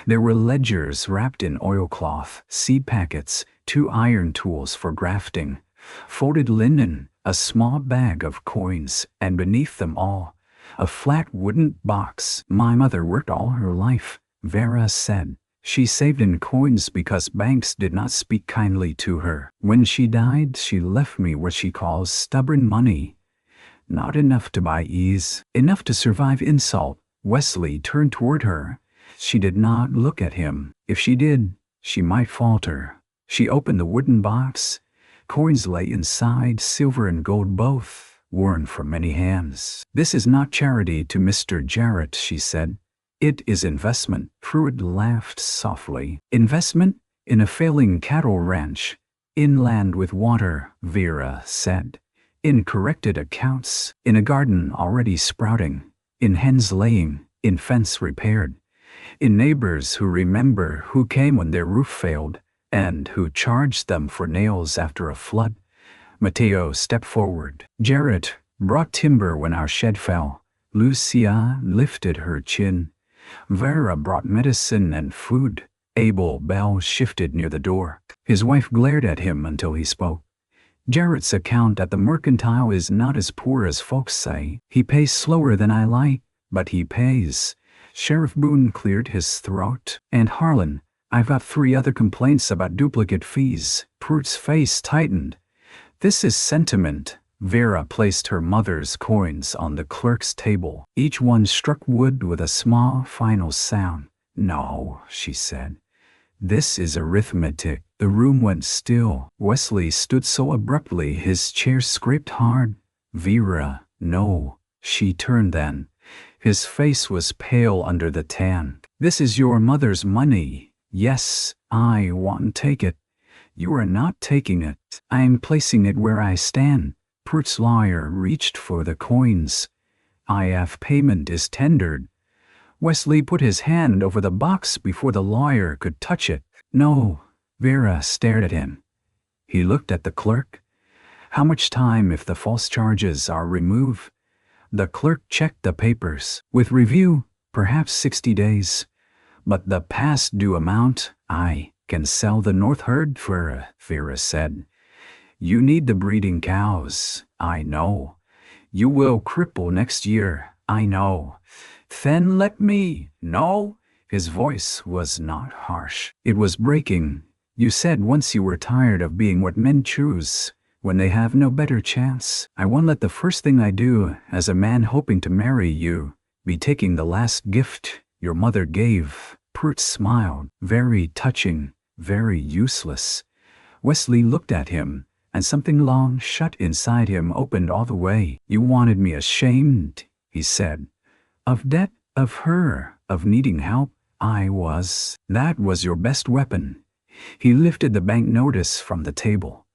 There were ledgers wrapped in oilcloth, seed packets, 2 iron tools for grafting, folded linen, a small bag of coins, and beneath them all, a flat wooden box. "My mother worked all her life," Vera said. "She saved in coins because banks did not speak kindly to her. When she died, she left me what she calls stubborn money. Not enough to buy ease, enough to survive insult." Wesley turned toward her. She did not look at him. If she did, she might falter. She opened the wooden box. Coins lay inside, silver and gold both, worn from many hands. "This is not charity to Mr. Jarrett," she said. "It is investment." Pruitt laughed softly. "Investment? In a failing cattle ranch. In land with water," Vera said. "In corrected accounts. In a garden already sprouting. In hens laying. In fence repaired. In neighbors who remember who came when their roof failed, and who charged them for nails after a flood." Mateo stepped forward. "Jarrett brought timber when our shed fell." Lucia lifted her chin. "Vera brought medicine and food." Abel Bell shifted near the door. His wife glared at him until he spoke. "Jarrett's account at the mercantile is not as poor as folks say. He pays slower than I like, but he pays." Sheriff Boone cleared his throat. "And Harlan, I've got 3 other complaints about duplicate fees." Pruitt's face tightened. "This is sentiment." Vera placed her mother's coins on the clerk's table. Each one struck wood with a small final sound. "No," she said. "This is arithmetic." The room went still. Wesley stood so abruptly his chair scraped hard. "Vera, no." She turned then. His face was pale under the tan. "This is your mother's money." "Yes, I won't take it." "You are not taking it. I am placing it where I stand." Pruitt's lawyer reached for the coins. "If payment is tendered." Wesley put his hand over the box before the lawyer could touch it. "No." Vera stared at him. He looked at the clerk. "How much time if the false charges are removed?" The clerk checked the papers. "With review, perhaps 60 days. But the past due amount, can sell the North Herd for, Vera said. You need the breeding cows, I know. You will cripple next year, I know. Then let me, no? His voice was not harsh. It was breaking. You said once you were tired of being what men choose, when they have no better chance. I won't let the first thing I do, as a man hoping to marry you, be taking the last gift your mother gave. Prut smiled. Very touching, very useless. Wesley looked at him, and something long shut inside him opened all the way. You wanted me ashamed, he said. Of debt, of her, of needing help. I was. That was your best weapon. He lifted the bank notice from the table.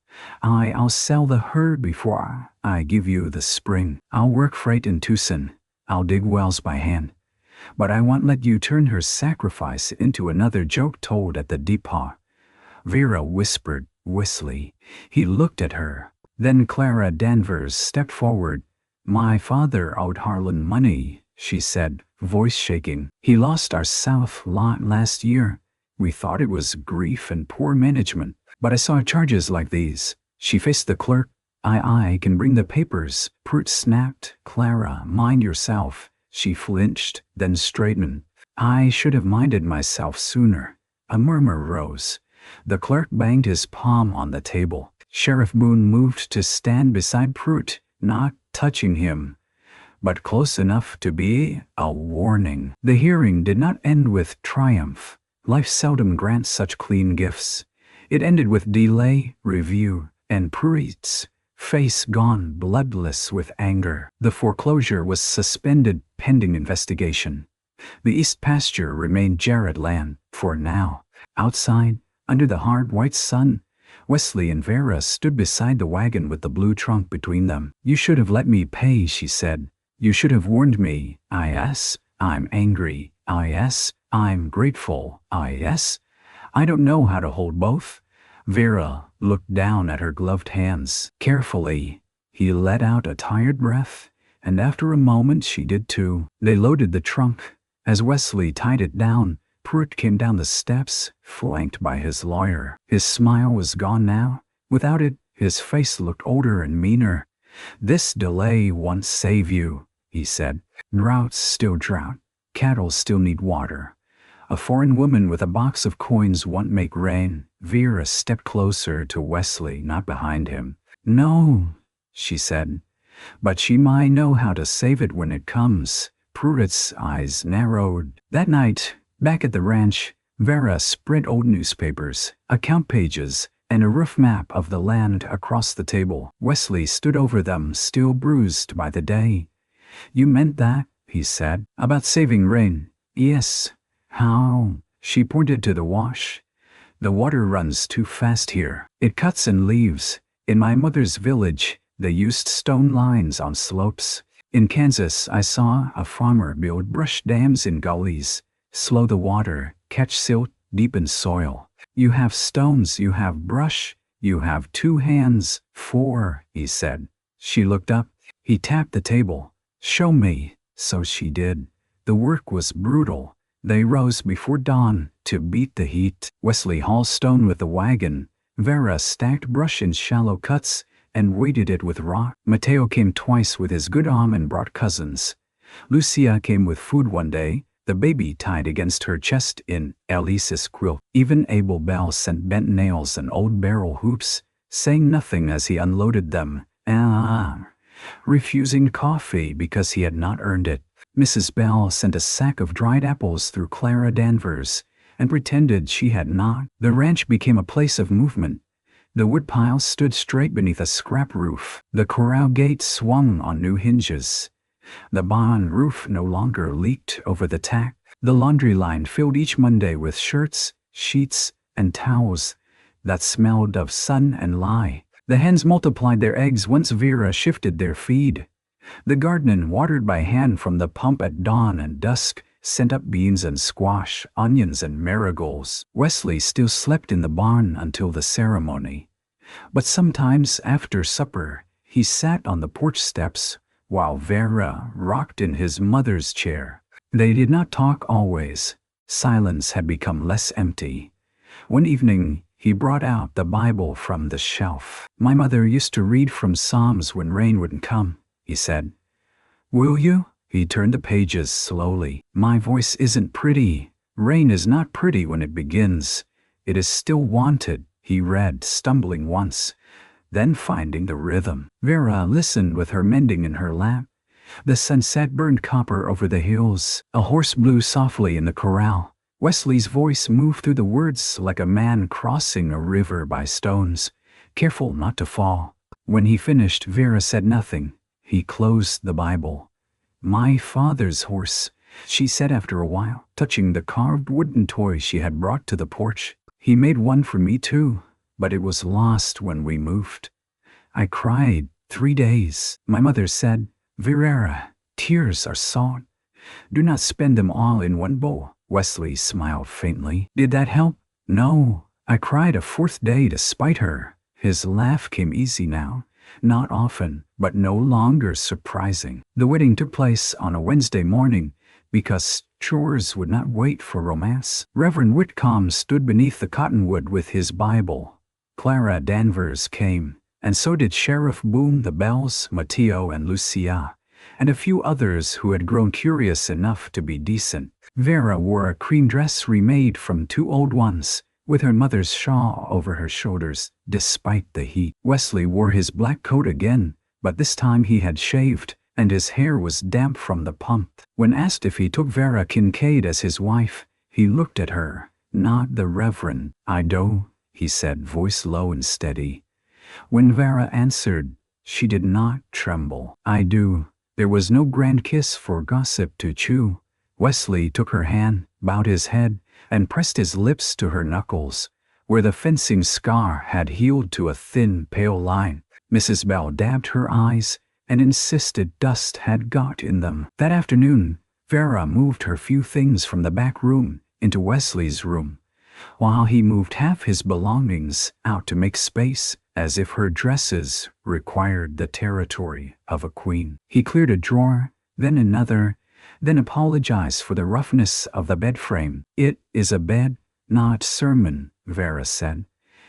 I'll sell the herd before I give you the spring. I'll work freight in Tucson. I'll dig wells by hand. But I won't let you turn her sacrifice into another joke told at the depot. Vera whispered, Wesley. He looked at her. Then Clara Danvers stepped forward. My father owed Harlan money, she said, voice shaking. He lost our south lot last year. We thought it was grief and poor management. But I saw charges like these. She faced the clerk. I can bring the papers. Prut snapped. Clara, mind yourself. She flinched, then straightened. I should have minded myself sooner. A murmur rose. The clerk banged his palm on the table. Sheriff Boone moved to stand beside Prut, not touching him, but close enough to be a warning. The hearing did not end with triumph. Life seldom grants such clean gifts. It ended with delay, review, and Prut's face gone bloodless with anger. The foreclosure was suspended pending investigation. The east pasture remained Jarrett land, for now. Outside, under the hard white sun, Wesley and Vera stood beside the wagon with the blue trunk between them. You should have let me pay, she said. You should have warned me. I'm angry. I'm grateful. I don't know how to hold both. Vera looked down at her gloved hands. Carefully, he let out a tired breath, and after a moment she did too. They loaded the trunk. As Wesley tied it down, Prut came down the steps, flanked by his lawyer. His smile was gone now. Without it, his face looked older and meaner. This delay won't save you, he said. Droughts still drought. Cattle still need water. A foreign woman with a box of coins won't make rain. Vera stepped closer to Wesley, not behind him. No, she said, but she might know how to save it when it comes. Prut's eyes narrowed. That night, back at the ranch, Vera spread old newspapers, account pages, and a rough map of the land across the table. Wesley stood over them, still bruised by the day. You meant that, he said, about saving rain. Yes. How? She pointed to the wash. The water runs too fast here. It cuts and leaves. In my mother's village, they used stone lines on slopes. In Kansas, I saw a farmer build brush dams in gullies, slow the water, catch silt, deepen soil. You have stones, you have brush, you have 2 hands, 4, he said. She looked up. He tapped the table. Show me. So she did. The work was brutal. They rose before dawn to beat the heat. Wesley hauled stone with the wagon. Vera stacked brush in shallow cuts and weighted it with rock. Mateo came twice with his good arm and brought cousins. Lucia came with food one day, the baby tied against her chest in Elise's quilt. Even Abel Bell sent bent nails and old barrel hoops, saying nothing as he unloaded them, refusing coffee because he had not earned it. Mrs. Bell sent a sack of dried apples through Clara Danvers and pretended she had not. The ranch became a place of movement. The woodpile stood straight beneath a scrap roof. The corral gate swung on new hinges. The barn roof no longer leaked over the tack. The laundry line filled each Monday with shirts, sheets, and towels that smelled of sun and lye. The hens multiplied their eggs once Vera shifted their feed. The garden, watered by hand from the pump at dawn and dusk, sent up beans and squash, onions and marigolds. Wesley still slept in the barn until the ceremony. But sometimes after supper, he sat on the porch steps while Vera rocked in his mother's chair. They did not talk always. Silence had become less empty. One evening, he brought out the Bible from the shelf. "My mother used to read from Psalms when rain wouldn't come," he said. "Will you?" He turned the pages slowly. "My voice isn't pretty. Rain is not pretty when it begins. It is still wanted," he read, stumbling once, then finding the rhythm. Vera listened with her mending in her lap. The sunset burned copper over the hills. A horse blew softly in the corral. Wesley's voice moved through the words like a man crossing a river by stones, careful not to fall. When he finished, Vera said nothing. He closed the Bible. "My father's horse," she said after a while, touching the carved wooden toy she had brought to the porch. "He made one for me too, but it was lost when we moved. I cried 3 days. My mother said, 'Vera, tears are salt. Do not spend them all in one bowl.'" Wesley smiled faintly. "Did that help?" "No. I cried a 4th day to spite her." His laugh came easy now. Not often, but no longer surprising. The wedding took place on a Wednesday morning because chores would not wait for romance. Reverend Whitcomb stood beneath the cottonwood with his Bible. Clara Danvers came, and so did Sheriff Boone, the Bells, Mateo and Lucia, and a few others who had grown curious enough to be decent. Vera wore a cream dress remade from 2 old ones, with her mother's shawl over her shoulders, despite the heat. Wesley wore his black coat again, but this time he had shaved, and his hair was damp from the pump. When asked if he took Vera Kincaid as his wife, he looked at her. "Not the Reverend." "I do," he said, voice low and steady. When Vera answered, she did not tremble. "I do." There was no grand kiss for gossip to chew. Wesley took her hand, bowed his head, and pressed his lips to her knuckles, where the fencing scar had healed to a thin, pale line. Mrs. Bell dabbed her eyes and insisted dust had got in them. That afternoon, Vera moved her few things from the back room into Wesley's room, while he moved half his belongings out to make space, as if her dresses required the territory of a queen. He cleared a drawer, then another, then apologized for the roughness of the bed frame. "It is a bed, not sermon," Vera said.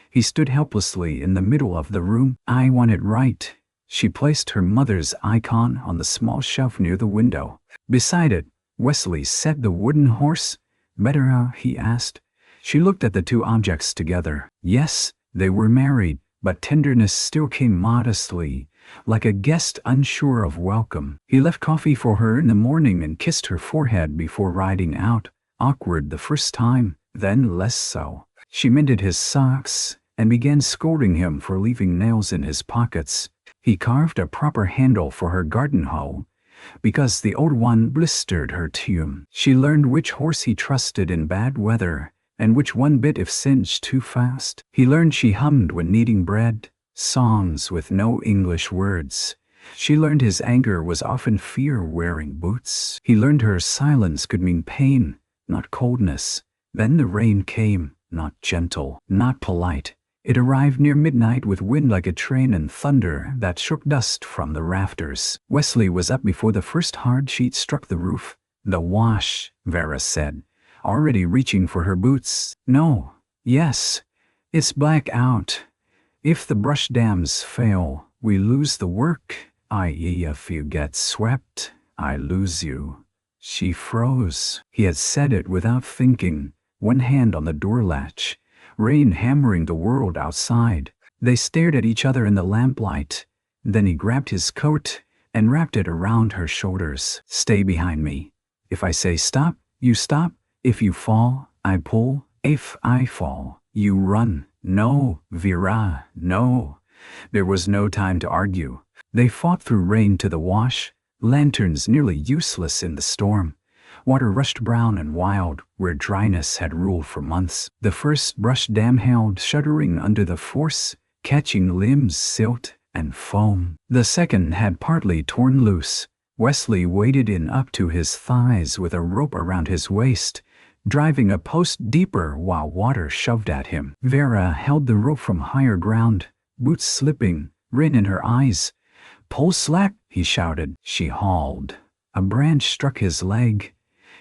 He stood helplessly in the middle of the room. "I want it right." She placed her mother's icon on the small shelf near the window. Beside it, Wesley set the wooden horse. "Better?" he asked. She looked at the 2 objects together. Yes, they were married, but tenderness still came modestly, like a guest unsure of welcome. He left coffee for her in the morning and kissed her forehead before riding out, awkward the first time, then less so. She mended his socks and began scolding him for leaving nails in his pockets. He carved a proper handle for her garden hoe, because the old one blistered her tomb. She learned which horse he trusted in bad weather, and which one bit if singed too fast. He learned she hummed when kneading bread, songs with no English words. She learned his anger was often fear wearing boots. He learned her silence could mean pain, not coldness. Then the rain came, not gentle, not polite. It arrived near midnight with wind like a train and thunder that shook dust from the rafters. Wesley was up before the first hard sheet struck the roof. "The wash," Vera said, already reaching for her boots. "No. Yes. It's black out. If the brush dams fail, we lose the work, i.e. if you get swept, I lose you." She froze. He had said it without thinking, one hand on the door latch, rain hammering the world outside. They stared at each other in the lamplight. Then he grabbed his coat and wrapped it around her shoulders. "Stay behind me. If I say stop, you stop. If you fall, I pull. If I fall, you run." "No, Vera, no." There was no time to argue. They fought through rain to the wash, lanterns nearly useless in the storm. Water rushed brown and wild where dryness had ruled for months. The first brush dam held, shuddering under the force, catching limbs, silt, and foam. The second had partly torn loose. Wesley waded in up to his thighs with a rope around his waist, driving a post deeper while water shoved at him. Vera held the rope from higher ground, boots slipping, rain in her eyes. "Pull slack," he shouted. She hauled. A branch struck his leg.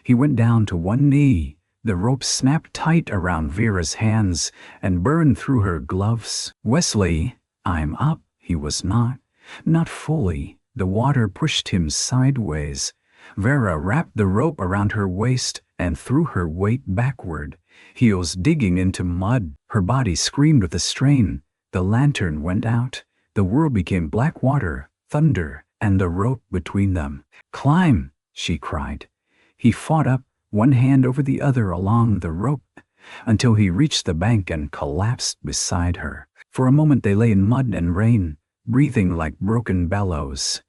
He went down to one knee, The rope snapped tight around Vera's hands and burned through her gloves. "Wesley, I'm up." He was not. Not fully. The water pushed him sideways. Vera wrapped the rope around her waist and threw her weight backward, heels digging into mud. Her body screamed with the strain. The lantern went out. The world became black water, thunder, and the rope between them. "Climb!" she cried. He fought up, one hand over the other along the rope, until he reached the bank and collapsed beside her. For a moment they lay in mud and rain, breathing like broken bellows.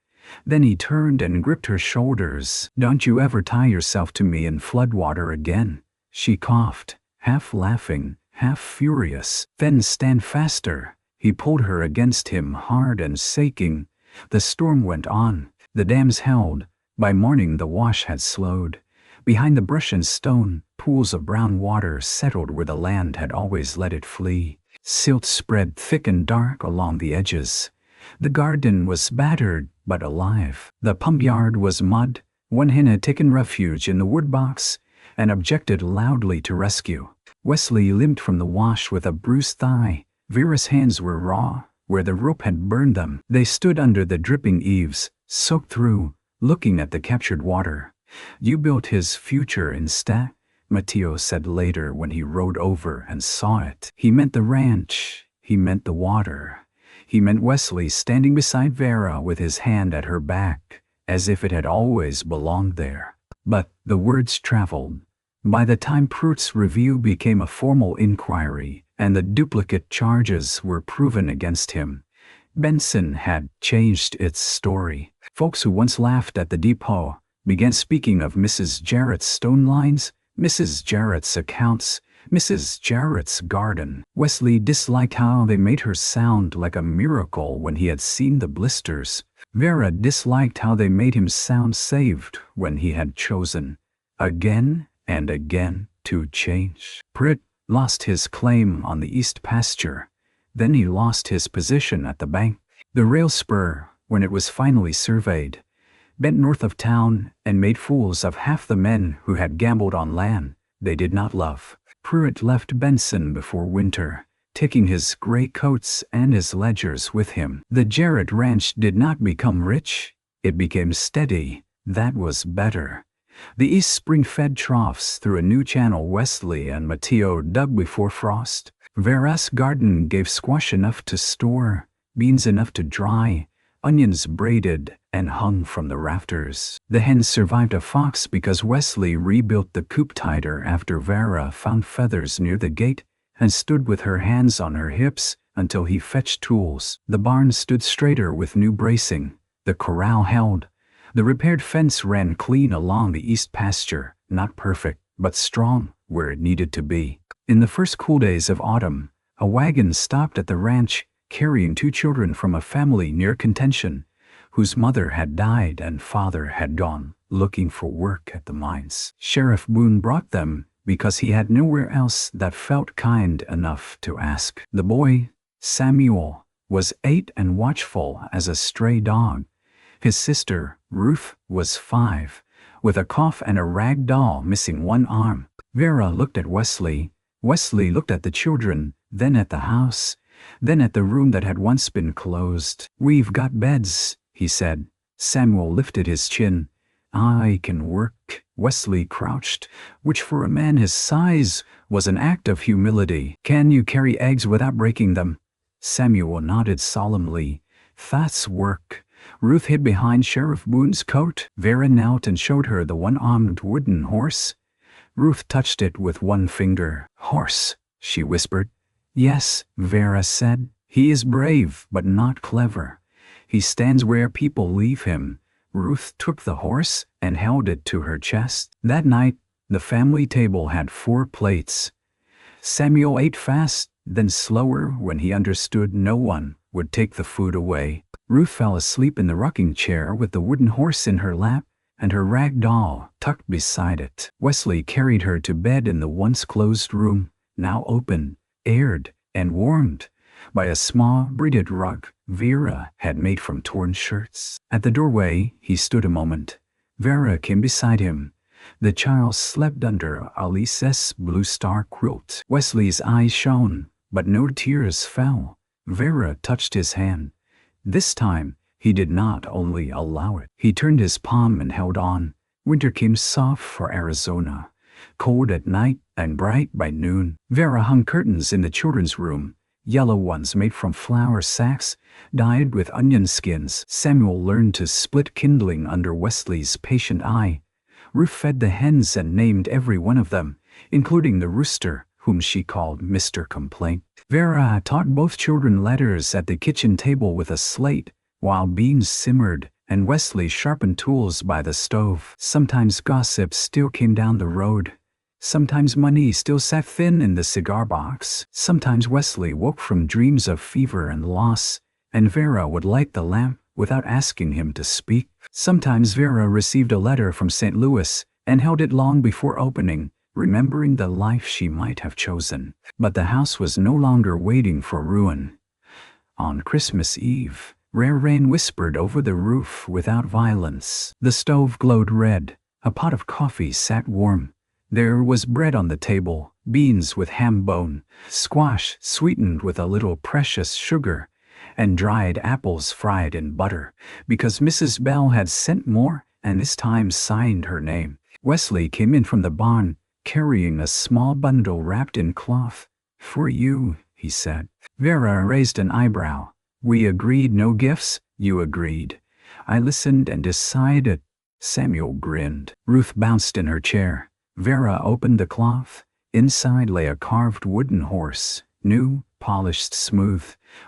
Then he turned and gripped her shoulders. "Don't you ever tie yourself to me in floodwater again," she coughed, half laughing, half furious. "Then stand faster." He pulled her against him, hard and shaking. The storm went on. The dams held. By morning the wash had slowed. Behind the brush and stone, pools of brown water settled where the land had always let it flee. Silt spread thick and dark along the edges. The garden was battered but alive. The pump yard was mud. One hen had taken refuge in the wood box and objected loudly to rescue. Wesley limped from the wash with a bruised thigh. Vera's hands were raw, where the rope had burned them. They stood under the dripping eaves, soaked through, looking at the captured water. "You built his future instead," Matteo said later when he rode over and saw it. He meant the ranch. He meant the water. He meant Wesley standing beside Vera with his hand at her back, as if it had always belonged there. But the words traveled. By the time Pruitt's review became a formal inquiry, and the duplicate charges were proven against him, Benson had changed its story. Folks who once laughed at the depot began speaking of Mrs. Jarrett's stone lines, Mrs. Jarrett's accounts, Mrs. Jarrett's garden. Wesley disliked how they made her sound like a miracle when he had seen the blisters. Vera disliked how they made him sound saved when he had chosen, again and again, to change. Pruitt lost his claim on the east pasture. Then he lost his position at the bank. The rail spur, when it was finally surveyed, bent north of town and made fools of half the men who had gambled on land they did not love. Pruitt left Benson before winter, taking his gray coats and his ledgers with him. The Jarrett ranch did not become rich. It became steady. That was better. The east spring fed troughs through a new channel Wesley and Matteo dug before frost. Vera's garden gave squash enough to store, beans enough to dry, onions braided and hung from the rafters. The hens survived a fox because Wesley rebuilt the coop tighter after Vera found feathers near the gate and stood with her hands on her hips until he fetched tools. The barn stood straighter with new bracing. The corral held. The repaired fence ran clean along the east pasture, not perfect, but strong where it needed to be. In the first cool days of autumn, a wagon stopped at the ranch carrying 2 children from a family near Contention, whose mother had died and father had gone looking for work at the mines. Sheriff Boone brought them because he had nowhere else that felt kind enough to ask. The boy, Samuel, was 8 and watchful as a stray dog. His sister, Ruth, was 5, with a cough and a rag doll missing one arm. Vera looked at Wesley. Wesley looked at the children, then at the house, then at the room that had once been closed. "We've got beds," he said. Samuel lifted his chin. "I can work." Wesley crouched, which for a man his size was an act of humility. "Can you carry eggs without breaking them?" Samuel nodded solemnly. "That's work." Ruth hid behind Sheriff Boone's coat. Vera knelt and showed her the one-armed wooden horse. Ruth touched it with one finger. "Horse," she whispered. "Yes," Vera said. "He is brave, but not clever. He stands where people leave him." Ruth took the horse and held it to her chest. That night, the family table had 4 plates. Samuel ate fast, then slower when he understood no one would take the food away. Ruth fell asleep in the rocking chair with the wooden horse in her lap and her rag doll tucked beside it. Wesley carried her to bed in the once closed room, now open, aired, and warmed by a small braided rug Vera had made from torn shirts. At the doorway, he stood a moment. Vera came beside him. The child slept under Alice's blue star quilt. Wesley's eyes shone, but no tears fell. Vera touched his hand. This time, he did not only allow it. He turned his palm and held on. Winter came soft for Arizona, cold at night and bright by noon. Vera hung curtains in the children's room, yellow ones made from flour sacks, dyed with onion skins. Samuel learned to split kindling under Wesley's patient eye. Ruth fed the hens and named every one of them, including the rooster, whom she called Mr. Complaint. Vera taught both children letters at the kitchen table with a slate, while beans simmered and Wesley sharpened tools by the stove. Sometimes gossip still came down the road. Sometimes money still sat thin in the cigar box. Sometimes Wesley woke from dreams of fever and loss, and Vera would light the lamp without asking him to speak. Sometimes Vera received a letter from St. Louis and held it long before opening, remembering the life she might have chosen. But the house was no longer waiting for ruin. On Christmas Eve, rare rain whispered over the roof without violence. The stove glowed red. A pot of coffee sat warm. There was bread on the table, beans with ham bone, squash sweetened with a little precious sugar, and dried apples fried in butter, because Mrs. Bell had sent more and this time signed her name. Wesley came in from the barn, carrying a small bundle wrapped in cloth. "For you," he said. Vera raised an eyebrow. "We agreed no gifts?" "You agreed. I listened and decided." Samuel grinned. Ruth bounced in her chair. Vera opened the cloth. Inside lay a carved wooden horse, new, polished smooth,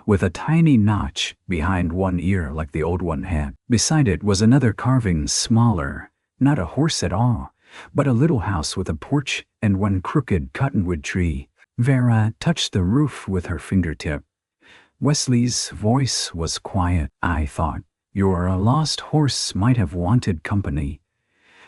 with a tiny notch behind one ear like the old one had. Beside it was another carving smaller, not a horse at all, but a little house with a porch and one crooked cottonwood tree. Vera touched the roof with her fingertip. Wesley's voice was quiet. "I thought your lost horse might have wanted company."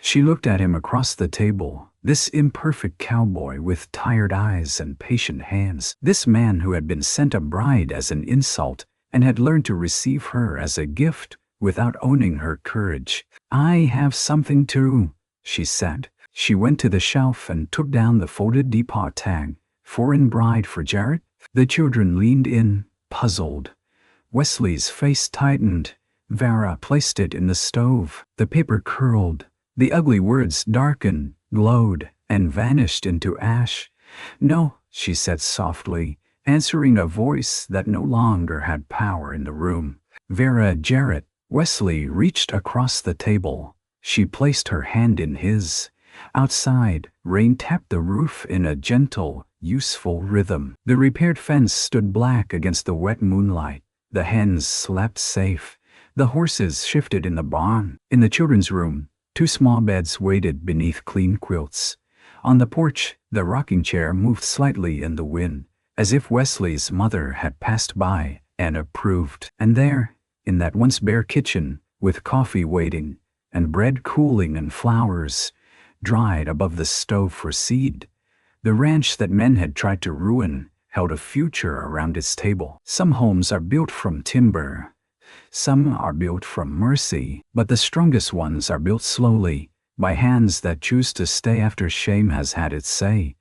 She looked at him across the table, this imperfect cowboy with tired eyes and patient hands, this man who had been sent a bride as an insult and had learned to receive her as a gift without owning her courage. "I have something too," she said. She went to the shelf and took down the folded depot tag. "Foreign bride for Jarrett?" The children leaned in, puzzled. Wesley's face tightened. Vera placed it in the stove. The paper curled. The ugly words darkened, glowed, and vanished into ash. "No," she said softly, answering a voice that no longer had power in the room. "Vera Jarrett." Wesley reached across the table. She placed her hand in his. Outside, rain tapped the roof in a gentle, useful rhythm. The repaired fence stood black against the wet moonlight. The hens slept safe. The horses shifted in the barn. In the children's room, 2 small beds waited beneath clean quilts. On the porch, the rocking chair moved slightly in the wind, as if Wesley's mother had passed by and approved. And there, in that once bare kitchen, with coffee waiting, and bread cooling and flowers dried above the stove for seed, the ranch that men had tried to ruin held a future around its table. Some homes are built from timber. Some are built from mercy, but the strongest ones are built slowly, by hands that choose to stay after shame has had its say,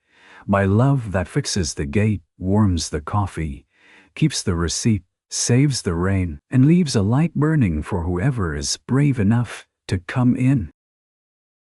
by love that fixes the gate, warms the coffee, keeps the receipt, saves the rain, and leaves a light burning for whoever is brave enough to come in.